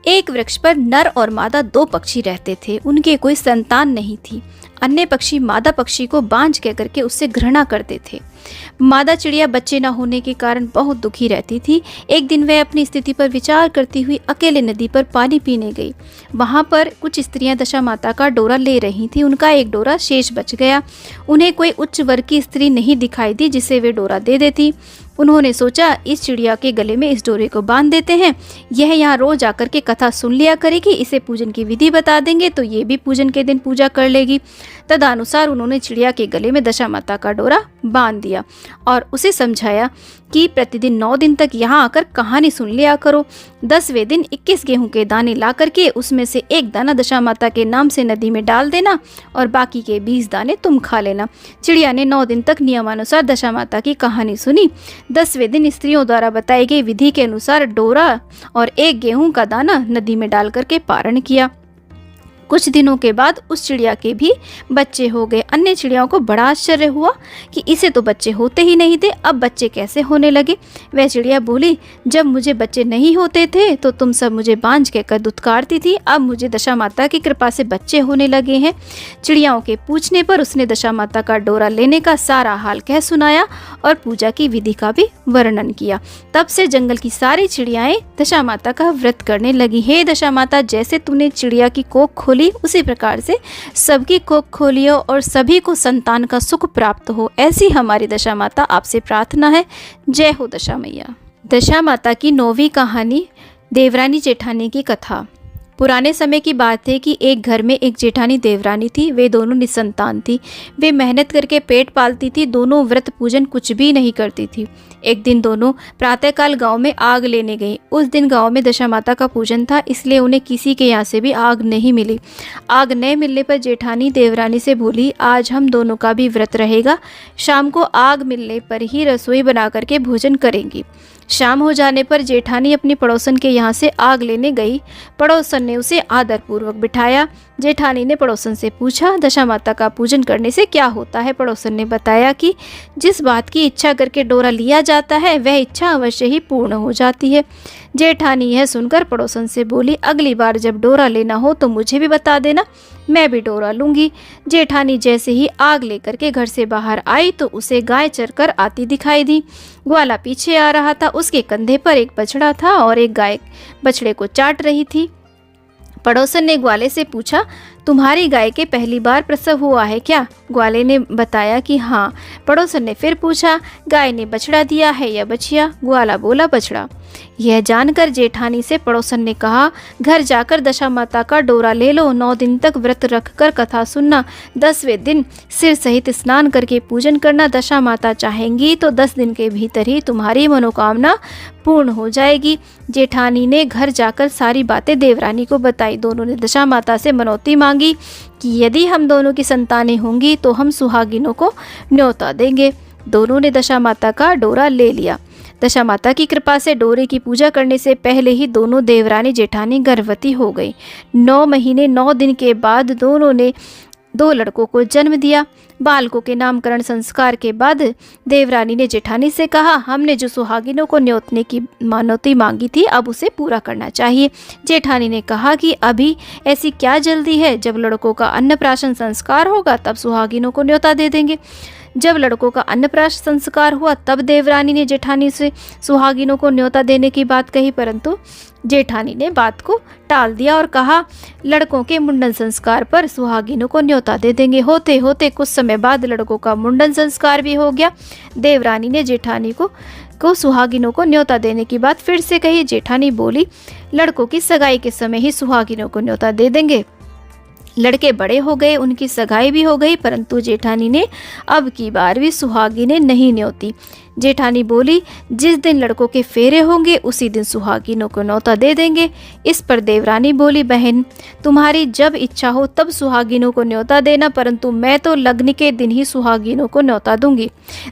एक वृक्ष पर नर और मादा 2 पक्षी रहते थे। उनके कोई संतान नहीं थी। अन्य पक्षी मादा पक्षी को बांझ कह करके उससे घृणा करते थे। मादा चिड़िया बच्चे न होने के कारण बहुत दुखी रहती थी। एक दिन वह अपनी स्थिति पर विचार करती हुई अकेले नदी पर पानी पीने गई। वहां पर कुछ स्त्रियां दशा माता का डोरा ले रही थीं। उनका एक डोरा शेष बच गया। उन्हें कोई उच्च वर्ग की स्त्री नहीं दिखाई दी जिसे वे डोरा दे देती। उन्होंने सोचा, इस चिड़िया के गले में इस डोरे को बांध देते हैं। यह यहाँ रोज आकर के कथा सुन लिया करेगी। इसे पूजन की विधि बता देंगे तो ये भी पूजन के दिन पूजा कर लेगी। तदनुसार उन्होंने चिड़िया के गले में दशा माता का डोरा बांध दिया और उसे समझाया कि प्रतिदिन 9 दिन तक यहाँ आकर कहानी सुन लिया करो। 10वें दिन 21 गेहूं के दाने ला करके उसमें से एक दाना दशा माता के नाम से नदी में डाल देना और बाकी के 20 दाने तुम खा लेना। चिड़िया ने 9 दिन तक नियमानुसार दशा माता की कहानी सुनी। 10वें दिन स्त्रियों द्वारा बताई गई विधि के अनुसार डोरा और एक गेहूं का दाना नदी में डाल करके पारण किया। कुछ दिनों के बाद उस चिड़िया के भी बच्चे हो गए। अन्य चिड़ियाओं को बड़ा आश्चर्य हुआ कि इसे तो बच्चे होते ही नहीं थे, अब बच्चे कैसे होने लगे। वह चिड़िया बोली, जब मुझे बच्चे नहीं होते थे तो तुम सब मुझे बांझ कहकर दुत्कारती थी, अब मुझे दशा माता की कृपा से बच्चे होने लगे हैं। चिड़ियाओं के पूछने पर उसने दशा माता का डोरा लेने का सारा हाल कह सुनाया और पूजा की विधि का भी वर्णन किया। तब से जंगल की सारी चिड़ियाएं दशा माता का व्रत करने लगी। हे दशा माता, जैसे तूने चिड़िया की कोख खोली उसी प्रकार से सबकी कोख खोलियो और सभी को संतान का सुख प्राप्त हो, ऐसी हमारी दशा माता आपसे प्रार्थना है। जय हो दशा मैया। दशा माता की 9वीं कहानी, देवरानी जेठानी की कथा। पुराने समय की बात है कि एक घर में एक जेठानी देवरानी थी। वे दोनों निसंतान थी। वे मेहनत करके पेट पालती थी। दोनों व्रत पूजन कुछ भी नहीं करती थी। एक दिन दोनों प्रातःकाल गांव में आग लेने गई। उस दिन गांव में दशा माता का पूजन था, इसलिए उन्हें किसी के यहाँ से भी आग नहीं मिली। आग न मिलने पर जेठानी देवरानी से बोली, आज हम दोनों का भी व्रत रहेगा। शाम को आग मिलने पर ही रसोई बना करके भोजन करेंगी। शाम हो जाने पर जेठानी अपनी पड़ोसन के यहाँ से आग लेने गई। पड़ोसन ने उसे आदरपूर्वक बिठाया। जेठानी ने पड़ोसन से पूछा, दशा माता का पूजन करने से क्या होता है। पड़ोसन ने बताया कि जिस बात की इच्छा करके डोरा लिया जाता है वह इच्छा अवश्य ही पूर्ण हो जाती है। जेठानी यह सुनकर पड़ोसन से बोली, अगली बार जब डोरा लेना हो तो मुझे भी बता देना, मैं भी डोरा लूंगी। जेठानी जैसे ही आग लेकर के घर से बाहर आई तो उसे गाय चरकर आती दिखाई दी। ग्वाला पीछे आ रहा था। उसके कंधे पर एक बछड़ा था और एक गाय बछड़े को चाट रही थी। पड़ोसन ने ग्वाले से पूछा, तुम्हारी गाय के पहली बार प्रसव हुआ है क्या? ग्वाले ने बताया कि हाँ। पड़ोसन ने फिर पूछा, गाय ने बछड़ा दिया है या बछिया? ग्वाला बोला बछड़ा। यह जानकर जेठानी से पड़ोसन ने कहा, घर जाकर दशा माता का डोरा ले लो। 9 दिन तक व्रत रखकर कथा सुनना। 10वें दिन सिर सहित स्नान करके पूजन करना। दशा माता चाहेंगी तो 10 दिन के भीतर ही तुम्हारी मनोकामना पूर्ण हो जाएगी। जेठानी ने घर जाकर सारी बातें देवरानी को बताई। दोनों ने दशा माता से मनौती मांगी कि यदि हम दोनों की संतानें होंगी तो हम सुहागिनों को न्योता देंगे। दोनों ने दशा माता का डोरा ले लिया। दशा माता की कृपा से डोरे की पूजा करने से पहले ही दोनों देवरानी जेठानी गर्भवती हो गई। 9 महीने 9 दिन के बाद दोनों ने 2 लड़कों को जन्म दिया। बालकों के नामकरण संस्कार के बाद देवरानी ने जेठानी से कहा, हमने जो सुहागिनों को न्योतने की मानौती मांगी थी अब उसे पूरा करना चाहिए। जेठानी ने कहा कि अभी ऐसी क्या जल्दी है, जब लड़कों का अन्नप्राशन संस्कार होगा तब सुहागिनों को न्योता दे देंगे। जब लड़कों का अन्नप्राशन संस्कार हुआ तब देवरानी ने जेठानी से सुहागिनों को न्योता देने की बात कही, परंतु जेठानी ने बात को टाल दिया और कहा लड़कों के मुंडन संस्कार पर सुहागिनों को न्योता दे देंगे। होते होते कुछ समय बाद लड़कों का मुंडन संस्कार भी हो गया। देवरानी ने जेठानी को सुहागिनों को न्योता देने की बात फिर से कही। जेठानी बोली लड़कों की सगाई के समय ही सुहागिनों को न्योता दे देंगे। लड़के बड़े हो गए, उनकी सगाई भी हो गई, परंतु जेठानी ने अब की बार भी सुहागिनें नहीं न्योती। जेठानी बोली जिस दिन लड़कों के फेरे होंगे उसी दिन सुहागिनों को न्योता दे देंगे। इस पर देवरानी बोली बहन तुम्हारी जब इच्छा हो तब सुहागिनों को न्योता देना, परंतु मैं तो लग्न के दिन ही सुहागिनों को न्योता दूंगी।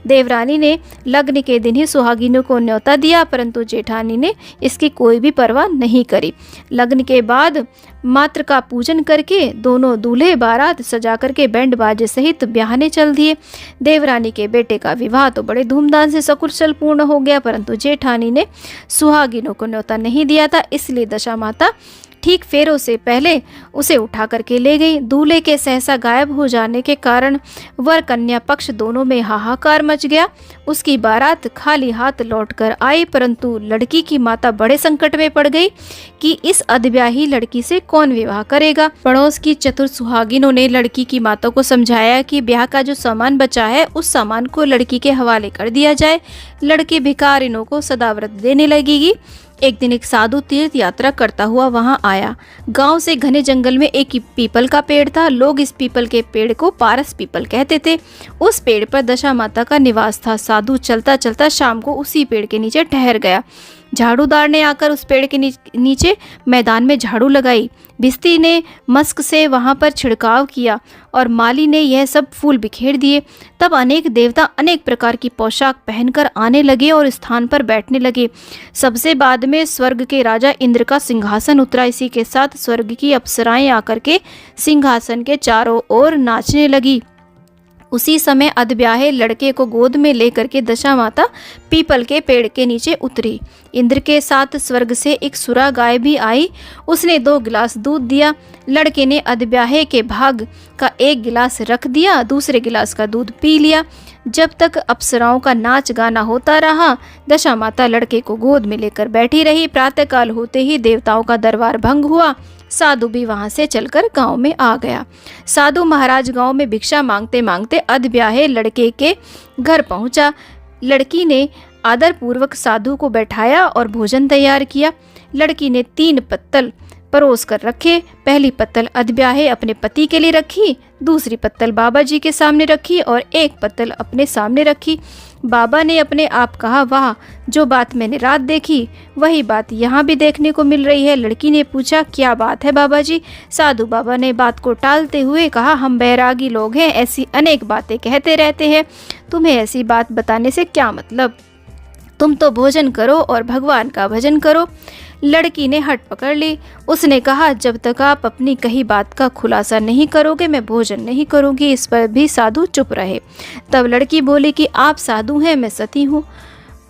देवरानी ने लग्न के दिन ही सुहागिनों को न्योता दिया, परंतु जेठानी ने इसकी कोई भी परवाह नहीं करी। लग्न के बाद मात्र का पूजन करके दोनों दूल्हे बारात सजा करके बैंड बाजे सहित ब्याहने चल दिए। देवरानी के बेटे का विवाह तो बड़े धूमधाम से सकुशल पूर्ण हो गया, परंतु जेठानी ने सुहागिनों को न्योता नहीं दिया था, इसलिए दशा माता ठीक फेरों से पहले उसे उठा करके ले गई। दूल्हे के सहसा गायब हो जाने के कारण वर कन्या पक्ष दोनों में हाहाकार मच गया। उसकी बारात खाली हाथ लौटकर आई, परंतु लड़की की माता बड़े संकट में पड़ गई कि इस अधब्याही लड़की से कौन विवाह करेगा। पड़ोस की चतुर सुहागिनों ने लड़की की माता को समझाया कि ब्याह का जो सामान बचा है उस सामान को लड़की के हवाले कर दिया जाए, लड़के भिखारिनों को सदाव्रत देने लगेगी। एक दिन एक साधु तीर्थ यात्रा करता हुआ वहां आया। गांव से घने जंगल में एक पीपल का पेड़ था। लोग इस पीपल के पेड़ को पारस पीपल कहते थे। उस पेड़ पर दशा माता का निवास था। साधु चलता चलता शाम को उसी पेड़ के नीचे ठहर गया। झाड़ूदार ने आकर उस पेड़ के नीचे मैदान में झाड़ू लगाई। भिस्ती ने मस्क से वहां पर छिड़काव किया और माली ने यह सब फूल बिखेर दिए। तब अनेक देवता अनेक प्रकार की पोशाक पहनकर आने लगे और स्थान पर बैठने लगे। सबसे बाद में स्वर्ग के राजा इंद्र का सिंहासन उतरा। इसी के साथ स्वर्ग की अप्सराएं आकर के सिंहासन के चारों ओर नाचने लगी। उसी समय अधब्याहे लड़के को गोद में लेकर के दशा माता पीपल के पेड़ के नीचे उतरी। इंद्र के साथ स्वर्ग से एक सुरा गाय भी आई। उसने 2 गिलास दूध दिया। लड़के ने अधब्याहे के भाग का 1 गिलास रख दिया, दूसरे गिलास का दूध पी लिया। जब तक अप्सराओं का नाच गाना होता रहा दशा माता लड़के को गोद में लेकर बैठी रही। प्रातःकाल होते ही देवताओं का दरबार भंग हुआ। साधु भी वहां से चलकर गांव में आ गया। साधु महाराज गांव में भिक्षा मांगते मांगते अधब्याहे लड़के के घर पहुंचा। लड़की ने आदर पूर्वक साधु को बैठाया और भोजन तैयार किया। लड़की ने 3 पत्तल परोस कर रखे। पहली पत्तल अधब्याहे अपने पति के लिए रखी, दूसरी पत्तल बाबा जी के सामने रखी और 1 पत्तल अपने सामने रखी। बाबा ने अपने आप कहा वाह, जो बात मैंने रात देखी वही बात यहाँ भी देखने को मिल रही है। लड़की ने पूछा क्या बात है बाबा जी? साधु बाबा ने बात को टालते हुए कहा हम बैरागी लोग हैं, ऐसी अनेक बातें कहते रहते हैं, तुम्हें ऐसी बात बताने से क्या मतलब? तुम तो भोजन करो और भगवान का भजन करो। लड़की ने हट पकड़ ली। उसने कहा जब तक आप अपनी कही बात का खुलासा नहीं करोगे मैं भोजन नहीं करूंगी। इस पर भी साधु चुप रहे। तब लड़की बोली कि आप साधु हैं, मैं सती हूँ।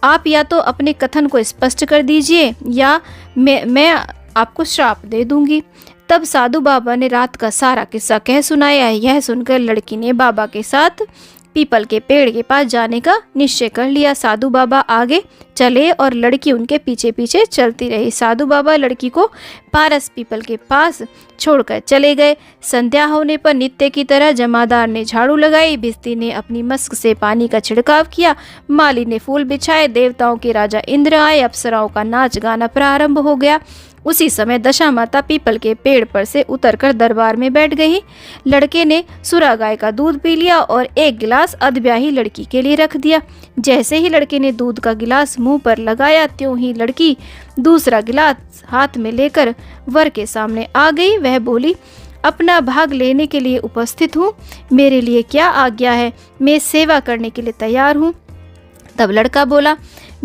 आप या तो अपने कथन को स्पष्ट कर दीजिए या मैं आपको श्राप दे दूंगी। तब साधु बाबा ने रात का सारा किस्सा कह सुनाया। यह सुनकर लड़की ने बाबा के साथ पीपल के पेड़ के पास जाने का निश्चय कर लिया। साधु बाबा आगे चले और लड़की उनके पीछे पीछे चलती रही। साधु बाबा लड़की को पारस पीपल के पास छोड़कर चले गए। संध्या होने पर नित्य की तरह जमादार ने झाड़ू लगाई, भिस्ती ने अपनी मस्क से पानी का छिड़काव किया, माली ने फूल बिछाए, देवताओं के राजा इंद्र आए, अप्सराओं का नाच गाना प्रारंभ हो गया। उसी समय दशा माता पीपल के पेड़ पर से उतरकर दरबार में बैठ गई। लड़के ने सुरा गाय का दूध पी लिया और 1 गिलास अधब्याही लड़की के लिए रख दिया। जैसे ही लड़के ने दूध का गिलास मुंह पर लगाया त्यों ही लड़की दूसरा गिलास हाथ में लेकर वर के सामने आ गई। वह बोली अपना भाग लेने के लिए उपस्थित हूँ, मेरे लिए क्या आज्ञा है? मैं सेवा करने के लिए तैयार हूँ। तब लड़का बोला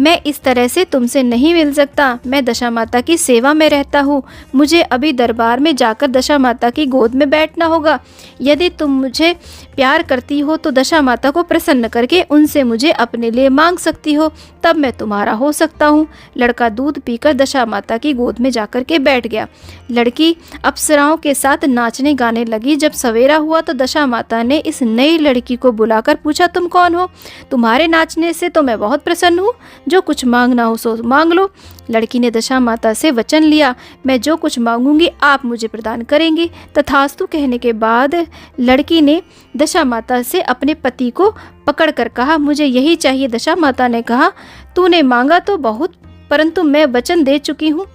मैं इस तरह से तुमसे नहीं मिल सकता। मैं दशा माता की सेवा में रहता हूँ। मुझे अभी दरबार में जाकर दशा माता की गोद में बैठना होगा। यदि तुम मुझे प्यार करती हो तो दशा माता को प्रसन्न करके उनसे मुझे अपने लिए मांग सकती हो, तब मैं तुम्हारा हो सकता हूँ। लड़का दूध पीकर दशा माता की गोद में जाकर के बैठ गया। लड़की अप्सराओं के साथ नाचने गाने लगी। जब सवेरा हुआ तो दशा माता ने इस नई लड़की को बुलाकर पूछा, तुम कौन हो? तुम्हारे नाचने से तो मैं बहुत प्रसन्न हूँ। जो कुछ मांगना हो सो मांग लो। लड़की ने दशा माता से वचन लिया, मैं जो कुछ मांगूंगी आप मुझे प्रदान करेंगी। तथास्तु कहने के बाद लड़की ने दशा माता से अपने पति को पकड़कर कहा, मुझे यही चाहिए। दशा माता ने कहा, तूने मांगा तो बहुत, परंतु मैं वचन दे चुकी हूँ,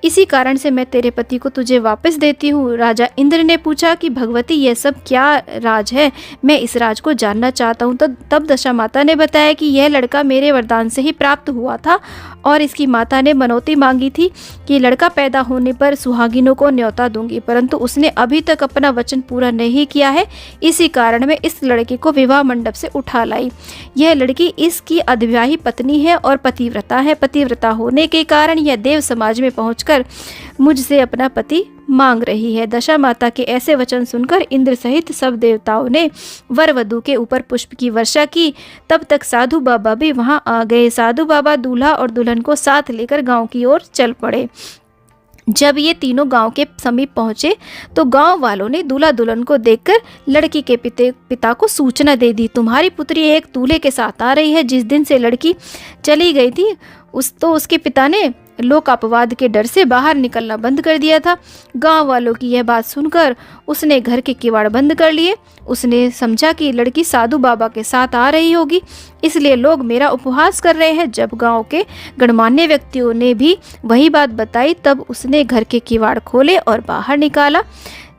इसी कारण से मैं तेरे पति को तुझे वापस देती हूँ। राजा इंद्र ने पूछा कि भगवती यह सब क्या राज है? मैं इस राज को जानना चाहता हूँ। तो तब दशा माता ने बताया कि यह लड़का मेरे वरदान से ही प्राप्त हुआ था और इसकी माता ने मनौती मांगी थी कि लड़का पैदा होने पर सुहागिनों को न्योता दूंगी, परंतु उसने अभी तक अपना वचन पूरा नहीं किया है। इसी कारण मैं इस लड़के को विवाह मंडप से उठा लाई। यह लड़की इसकी अविवाही पत्नी है और पतिव्रता है। पतिव्रता होने के कारण यह देव समाज में पहुंचकर मुझसे अपना पति मांग रही है। दशा माता के ऐसे वचन सुनकर इंद्र सहित सब देवताओं ने वर वधू के ऊपर पुष्प की वर्षा की। तब तक साधु बाबा भी वहां आ गए। साधु बाबा दूल्हा और दुल्हन को साथ लेकर गांव की ओर चल पड़े। जब ये तीनों गांव के समीप पहुंचे तो गांव वालों ने दूल्हा दुल्हन को देखकर लड़की के पिता को सूचना दे दी, तुम्हारी पुत्री एक दूल्हे के साथ आ रही है। जिस दिन से लड़की चली गई थी उसके पिता ने लोक अपवाद के डर से बाहर निकलना बंद कर दिया था। गांव वालों की यह बात सुनकर उसने घर के किवाड़ बंद कर लिए। उसने समझा कि लड़की साधु बाबा के साथ आ रही होगी, इसलिए लोग मेरा उपहास कर रहे हैं। जब गांव के गणमान्य व्यक्तियों ने भी वही बात बताई, तब उसने घर के किवाड़ खोले और बाहर निकाला।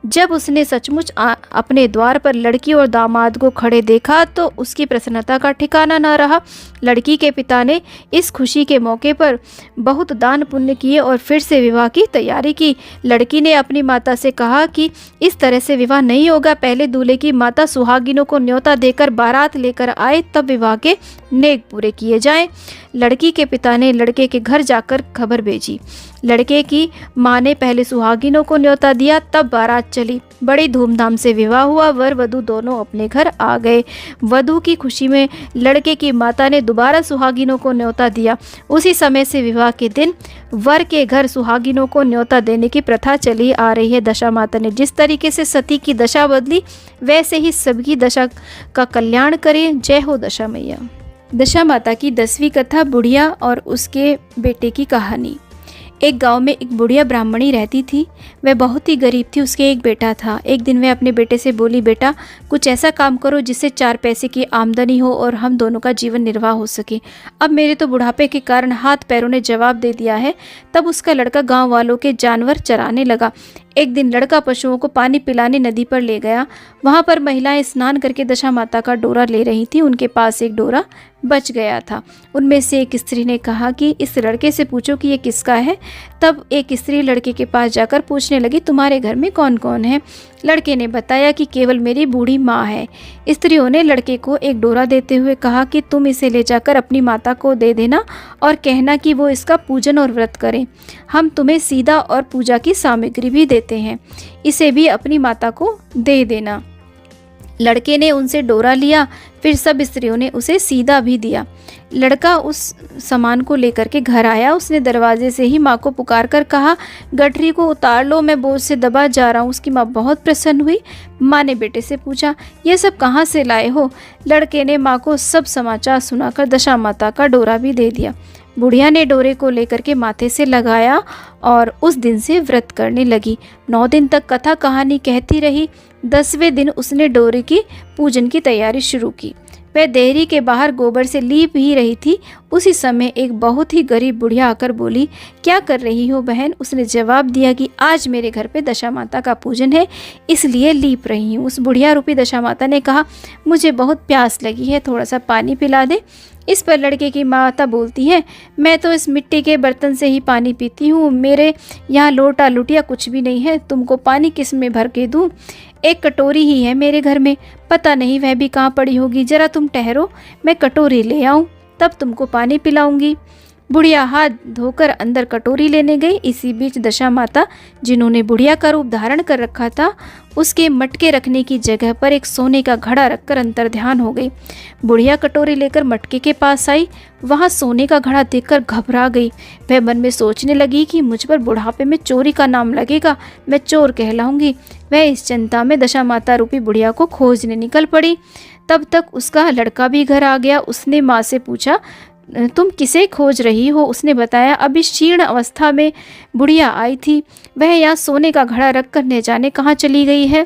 जब उसने सचमुच अपने द्वार पर लड़की और दामाद को खड़े देखा तो उसकी प्रसन्नता का ठिकाना न रहा। लड़की के पिता ने इस खुशी के मौके पर बहुत दान पुण्य किए और फिर से विवाह की तैयारी की। लड़की ने अपनी माता से कहा कि इस तरह से विवाह नहीं होगा, पहले दूल्हे की माता सुहागिनों को न्योता देकर बारात लेकर आए, तब विवाह के नेक पूरे किए जाएं। लड़की के पिता ने लड़के के घर जाकर खबर भेजी। लड़के की मां ने पहले सुहागिनों को न्योता दिया, तब बारात चली। बड़ी धूमधाम से विवाह हुआ। वर वधू दोनों अपने घर आ गए। वधू की खुशी में लड़के की माता ने दोबारा सुहागिनों को न्योता दिया। उसी समय से विवाह के दिन वर के घर सुहागिनों को न्योता देने की प्रथा चली आ रही है। दशा माता ने जिस तरीके से सती की दशा बदली, वैसे ही सबकी दशा का कल्याण करे। जय हो दशा मैया। दशा माता की 10वीं कथा, बुढ़िया और उसके बेटे की कहानी। एक गांव में एक बुढ़िया ब्राह्मणी रहती थी। वह बहुत ही गरीब थी। उसके एक बेटा था। एक दिन वह अपने बेटे से बोली, बेटा कुछ ऐसा काम करो जिससे 4 पैसे की आमदनी हो और हम दोनों का जीवन निर्वाह हो सके। अब मेरे तो बुढ़ापे के कारण हाथ पैरों ने जवाब दे दिया है। तब उसका लड़का गांव वालों के जानवर चराने लगा। एक दिन लड़का पशुओं को पानी पिलाने नदी पर ले गया। वहां पर महिलाएं स्नान करके दशा माता का डोरा ले रही थी। उनके पास एक डोरा बच गया था। उनमें से एक स्त्री ने कहा कि इस लड़के से पूछो कि ये किसका है। तब एक स्त्री लड़के के पास जाकर पूछने लगी, तुम्हारे घर में कौन कौन है? लड़के ने बताया कि केवल मेरी बूढ़ी माँ है। स्त्रियों ने लड़के को एक डोरा देते हुए कहा कि तुम इसे ले जाकर अपनी माता को दे देना और कहना कि वो इसका पूजन और व्रत करें। हम तुम्हें सीधा और पूजा की सामग्री भी देते हैं, इसे भी अपनी माता को दे देना। लड़के ने उनसे डोरा लिया, फिर सब स्त्रियों ने उसे सीधा भी दिया। लड़का उस सामान को लेकर के घर आया। उसने दरवाजे से ही माँ को पुकार कर कहा, गठरी को उतार लो, मैं बोझ से दबा जा रहा हूँ। उसकी माँ बहुत प्रसन्न हुई। माँ ने बेटे से पूछा, ये सब कहाँ से लाए हो? लड़के ने माँ को सब समाचार सुनाकर दशा माता का डोरा भी दे दिया। बुढ़िया ने डोरे को लेकर के माथे से लगाया और उस दिन से व्रत करने लगी। 9 दिन तक कथा कहानी कहती रही। 10वें दिन उसने डोरे की पूजन की तैयारी शुरू की। वह देहरी के बाहर गोबर से लीप ही रही थी। उसी समय एक बहुत ही गरीब बुढ़िया आकर बोली, क्या कर रही हो बहन? उसने जवाब दिया कि आज मेरे घर पे दशा माता का पूजन है, इसलिए लीप रही हूँ। उस बुढ़िया रूपी दशा माता ने कहा, मुझे बहुत प्यास लगी है, थोड़ा सा पानी पिला दे। इस पर लड़के की माता बोलती है, मैं तो इस मिट्टी के बर्तन से ही पानी पीती हूँ, मेरे यहाँ लोटा लुटिया कुछ भी नहीं है, तुमको पानी किस में भर के दूँ? एक कटोरी ही है मेरे घर में, पता नहीं वह भी कहाँ पड़ी होगी, जरा तुम ठहरो, मैं कटोरी ले आऊँ। तब तुमको पानी पिलाऊंगी। बुढ़िया हाथ धोकर अंदर कटोरी लेने गई। इसी बीच दशा माता, जिन्होंने बुढ़िया का रूप धारण कर रखा था, उसके मटके रखने की जगह पर एक सोने का घड़ा रखकर अंतर्ध्यान हो गई। बुढ़िया कटोरी लेकर मटके के पास आई। वहाँ सोने का घड़ा देखकर घबरा गई। वह मन में सोचने लगी कि मुझ पर बुढ़ापे में चोरी का नाम लगेगा, मैं चोर कहलाऊंगी। वह इस चिंता में दशा माता रूपी बुढ़िया को खोजने निकल पड़ी। तब तक उसका लड़का भी घर आ गया। उसने माँ से पूछा, तुम किसे खोज रही हो? उसने बताया, अभी क्षीण अवस्था में बुढ़िया आई थी, वह यहाँ सोने का घड़ा रख कर न जाने कहाँ चली गई है।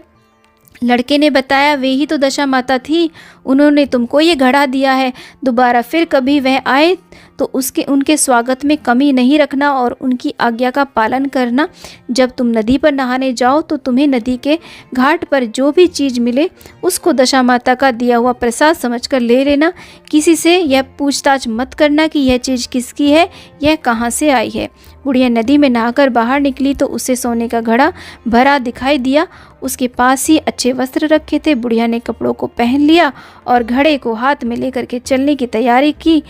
लड़के ने बताया, वे ही तो दशा माता थी, उन्होंने तुमको ये घड़ा दिया है। दोबारा फिर कभी वह आए तो उनके स्वागत में कमी नहीं रखना और उनकी आज्ञा का पालन करना। जब तुम नदी पर नहाने जाओ तो तुम्हें नदी के घाट पर जो भी चीज़ मिले उसको दशा माता का दिया हुआ प्रसाद समझकर ले लेना। किसी से यह पूछताछ मत करना कि यह चीज़ किसकी है, यह कहाँ से आई है। बुढ़िया नदी में नहाकर बाहर निकली तो उसे सोने का घड़ा भरा दिखाई दिया। उसके पास ही अच्छे वस्त्र रखे थे। बुढ़िया ने कपड़ों को पहन लिया और घड़े को हाथ में लेकर के चलने की तैयारी की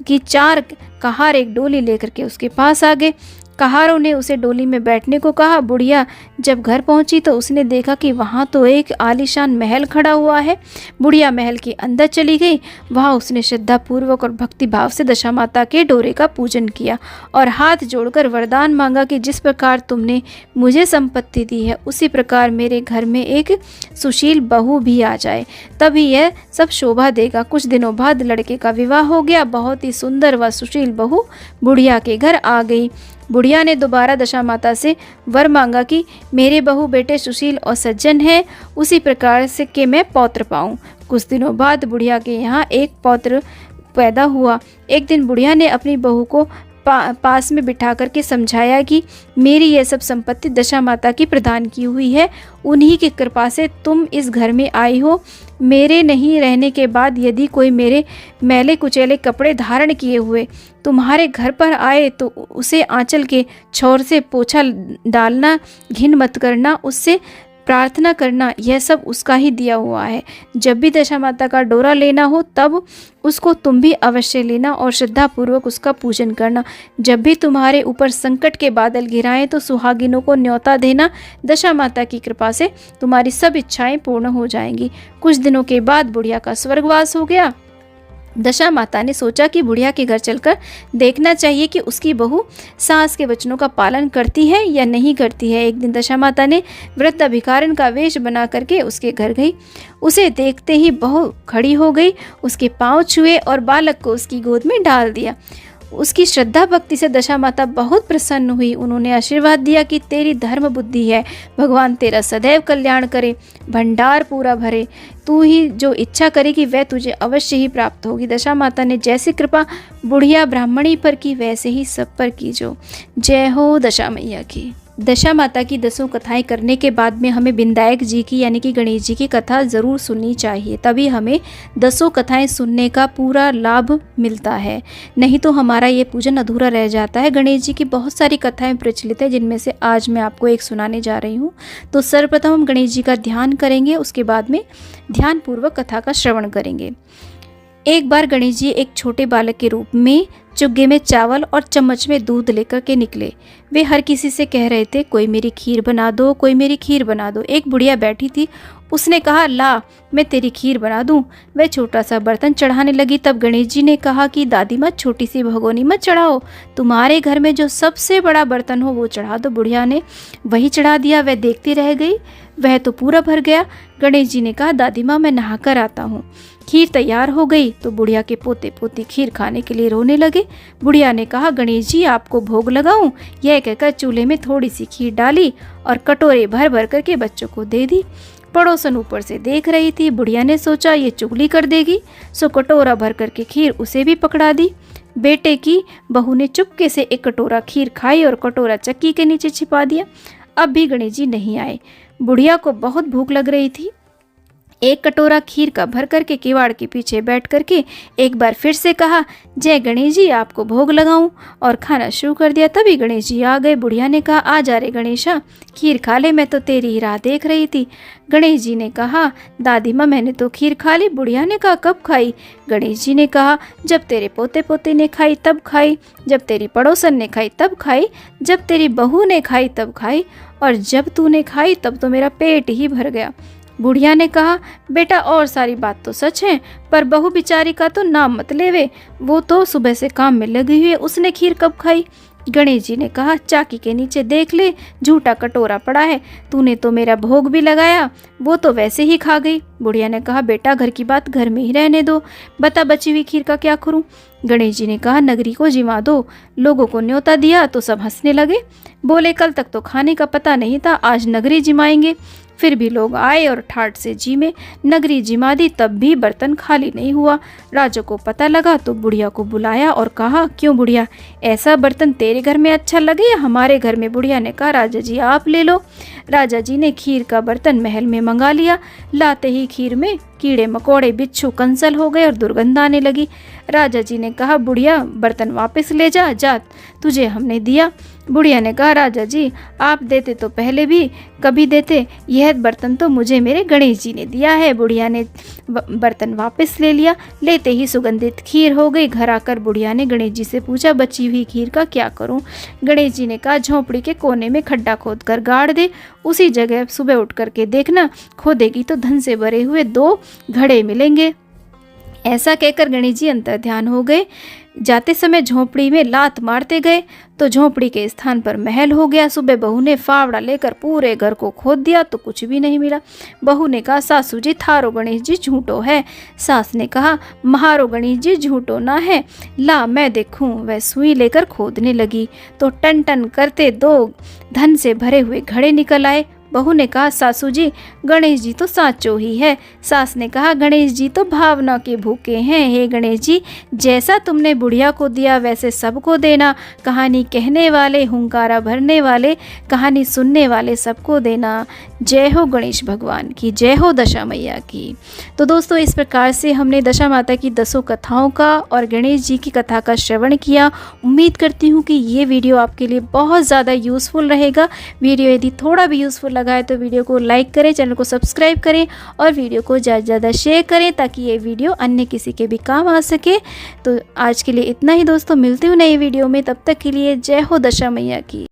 कि 4 कहार एक डोली लेकर के उसके पास आ गए। कहारों ने उसे डोली में बैठने को कहा। बुढ़िया जब घर पहुंची तो उसने देखा कि वहां तो एक आलीशान महल खड़ा हुआ है। बुढ़िया महल के अंदर चली गई। वहां उसने श्रद्धापूर्वक और भक्ति भाव से दशा माता के डोरे का पूजन किया और हाथ जोड़कर वरदान मांगा कि जिस प्रकार तुमने मुझे संपत्ति दी है उसी प्रकार मेरे घर में एक सुशील बहू भी आ जाए, तभी यह सब शोभा देगा। कुछ दिनों बाद लड़के का विवाह हो गया। बहुत ही सुंदर व सुशील बहू बुढ़िया के घर आ गई। बुढ़िया ने दोबारा दशा माता से वर मांगा कि मेरे बहू बेटे सुशील और सज्जन हैं, उसी प्रकार से कि मैं पौत्र पाऊं। कुछ दिनों बाद बुढ़िया के यहाँ एक पौत्र पैदा हुआ। एक दिन बुढ़िया ने अपनी बहू को पास में बिठा करके समझाया कि मेरी यह सब संपत्ति दशा माता की प्रदान की हुई है, उन्हीं की कृपा से तुम इस घर में आई हो। मेरे नहीं रहने के बाद यदि कोई मेरे मैले कुचैले कपड़े धारण किए हुए तुम्हारे घर पर आए तो उसे आंचल के छोर से पोछा डालना, घिन मत करना, उससे प्रार्थना करना, यह सब उसका ही दिया हुआ है। जब भी दशा माता का डोरा लेना हो तब उसको तुम भी अवश्य लेना और श्रद्धापूर्वक उसका पूजन करना। जब भी तुम्हारे ऊपर संकट के बादल घिराएं तो सुहागिनों को न्योता देना। दशा माता की कृपा से तुम्हारी सब इच्छाएं पूर्ण हो जाएंगी। कुछ दिनों के बाद बुढ़िया का स्वर्गवास हो गया। दशा माता ने सोचा कि बुढ़िया के घर चलकर देखना चाहिए कि उसकी बहू सास के वचनों का पालन करती है या नहीं करती है। एक दिन दशा माता ने वृद्ध भिखारिन का वेश बना करके उसके घर गई। उसे देखते ही बहू खड़ी हो गई, उसके पांव छुए और बालक को उसकी गोद में डाल दिया। उसकी श्रद्धा भक्ति से दशा माता बहुत प्रसन्न हुई। उन्होंने आशीर्वाद दिया कि तेरी धर्म बुद्धि है, भगवान तेरा सदैव कल्याण करे, भंडार पूरा भरे, तू ही जो इच्छा करेगी वह तुझे अवश्य ही प्राप्त होगी। दशा माता ने जैसी कृपा बुढ़िया ब्राह्मणी पर की वैसे ही सब पर कीजो। जय हो दशा मैया की। दशा माता की 10 कथाएं करने के बाद में हमें विनायक जी की यानी कि गणेश जी की कथा ज़रूर सुननी चाहिए, तभी हमें 10 कथाएं सुनने का पूरा लाभ मिलता है, नहीं तो हमारा ये पूजन अधूरा रह जाता है। गणेश जी की बहुत सारी कथाएं प्रचलित है, जिनमें से आज मैं आपको एक सुनाने जा रही हूँ। तो सर्वप्रथम हम गणेश जी का ध्यान करेंगे, उसके बाद में ध्यानपूर्वक कथा का श्रवण करेंगे। एक बार गणेश जी एक छोटे बालक के रूप में चुग्गे में चावल और चम्मच में दूध लेकर के निकले। वे हर किसी से कह रहे थे, कोई मेरी खीर बना दो, कोई मेरी खीर बना दो। एक बुढ़िया बैठी थी, उसने कहा, ला मैं तेरी खीर बना दूं। वह छोटा सा बर्तन चढ़ाने लगी। तब गणेश जी ने कहा कि दादी माँ छोटी सी भगोनी मत चढ़ाओ, तुम्हारे घर में जो सबसे बड़ा बर्तन हो वो चढ़ा दो। बुढ़िया ने वही चढ़ा दिया। वह देखती रह गई, वह तो पूरा भर गया। गणेश जी ने कहा, दादी माँ मैं नहा कर आता हूँ। खीर तैयार हो गई तो बुढ़िया के पोते पोती खीर खाने के लिए रोने लगे। बुढ़िया ने कहा, गणेश जी आपको भोग लगाऊं? यह कहकर चूल्हे में थोड़ी सी खीर डाली और कटोरे भर भर करके बच्चों को दे दी। पड़ोसन ऊपर से देख रही थी। बुढ़िया ने सोचा ये चुगली कर देगी, सो कटोरा भर करके खीर उसे भी पकड़ा दी। बेटे की बहू ने चुपके से एक कटोरा खीर खाई और कटोरा चक्की के नीचे छिपा दिया। अब भी गणेश जी नहीं आए। बुढ़िया को बहुत भूख लग रही थी। एक कटोरा खीर का भर करके किवाड़ के पीछे बैठ करके एक बार फिर से कहा, जय गणेश जी, आपको भोग लगाऊं, और खाना शुरू कर दिया। तभी गणेश जी आ गए। बुढ़िया ने कहा, आ जा रे गणेशा, खीर खा ले, मैं तो तेरी ही राह देख रही थी। गणेश जी ने कहा, दादी माँ मैंने तो खीर खा ली। बुढ़िया ने कहा, कब खाई? गणेश जी ने कहा, जब तेरे पोते पोते ने खाई तब खाई, जब तेरी पड़ोसन ने खाई तब खाई, जब तेरी बहू ने खाई तब खाई, और जब तूने खाई तब तो मेरा पेट ही भर गया। बुढ़िया ने कहा, बेटा और सारी बात तो सच है, पर बहू बिचारी का तो नाम मत लेवे, वो तो सुबह से काम में लगी हुई है, उसने खीर कब खाई? गणेश जी ने कहा, चाकी के नीचे देख ले, झूठा कटोरा पड़ा है, तूने तो मेरा भोग भी लगाया, वो तो वैसे ही खा गई। बुढ़िया ने कहा, बेटा घर की बात घर में ही रहने दो, बता बची हुई खीर का क्या करूं? गणेश जी ने कहा, नगरी को जिमा दो। लोगों को न्योता दिया तो सब हंसने लगे, बोले कल तक तो खाने का पता नहीं था, आज नगरी जिमाएंगे। फिर भी लोग आए और ठाट से जी में नगरी जिमा दी, तब भी बर्तन खाली नहीं हुआ। राजा को पता लगा तो बुढ़िया को बुलाया और कहा, क्यों बुढ़िया, ऐसा बर्तन तेरे घर में अच्छा लगे या हमारे घर में? बुढ़िया ने कहा, राजा जी आप ले लो। राजा जी ने खीर का बर्तन महल में मंगा लिया। लाते ही खीर में कीड़े मकोड़े बिच्छू कंसल हो गए और दुर्गंध आने लगी। राजा जी ने कहा, बुढ़िया बर्तन वापस ले जा, जा तुझे हमने दिया। बुढ़िया ने कहा, राजा जी आप देते तो पहले भी कभी देते, यह बर्तन तो मुझे मेरे गणेश जी ने दिया है। बुढ़िया ने बर्तन वापस ले लिया। लेते ही सुगंधित खीर हो गई। घर आकर बुढ़िया ने गणेश जी से पूछा, बची हुई खीर का क्या करूं? गणेश जी ने कहा, झोंपड़ी के कोने में खड्डा खोद कर गाड़ दे, उसी जगह सुबह उठ करके देखना, खोदेगी तो धन से भरे हुए 2 घड़े मिलेंगे। ऐसा कहकर गणेश जी अंतर ध्यान हो गए। जाते समय झोंपड़ी में लात मारते गए तो झोंपड़ी के स्थान पर महल हो गया। सुबह बहू ने फावड़ा लेकर पूरे घर को खोद दिया तो कुछ भी नहीं मिला। बहू ने कहा, सासू जी थारो गणेश जी झूठो है। सास ने कहा, महारो गणेश जी झूठो ना है, ला मैं देखूं। वह सुई लेकर खोदने लगी तो टन टन करते 2 धन से भरे हुए घड़े निकल आए। बहू ने कहा, सासू जी गणेश जी तो साचो ही है। सास ने कहा, गणेश जी तो भावना के भूखे हैं। हे गणेश जी, जैसा तुमने बुढ़िया को दिया वैसे सबको देना। कहानी कहने वाले, हुंकारा भरने वाले, कहानी सुनने वाले सबको देना। जय हो गणेश भगवान की, जय हो दशा मैया की। तो दोस्तों इस प्रकार से हमने दशा माता की 10 कथाओं का और गणेश जी की कथा का श्रवण किया। उम्मीद करती हूँ कि ये वीडियो आपके लिए बहुत ज़्यादा यूज़फुल रहेगा। वीडियो यदि थोड़ा भी यूज़फुल लगा है तो वीडियो को लाइक करें, चैनल को सब्सक्राइब करें और वीडियो को ज़्यादा से ज़्यादा शेयर करें ताकि ये वीडियो अन्य किसी के भी काम आ सके। तो आज के लिए इतना ही दोस्तों, मिलती हूँ नई वीडियो में, तब तक के लिए जय हो दशा मैया की।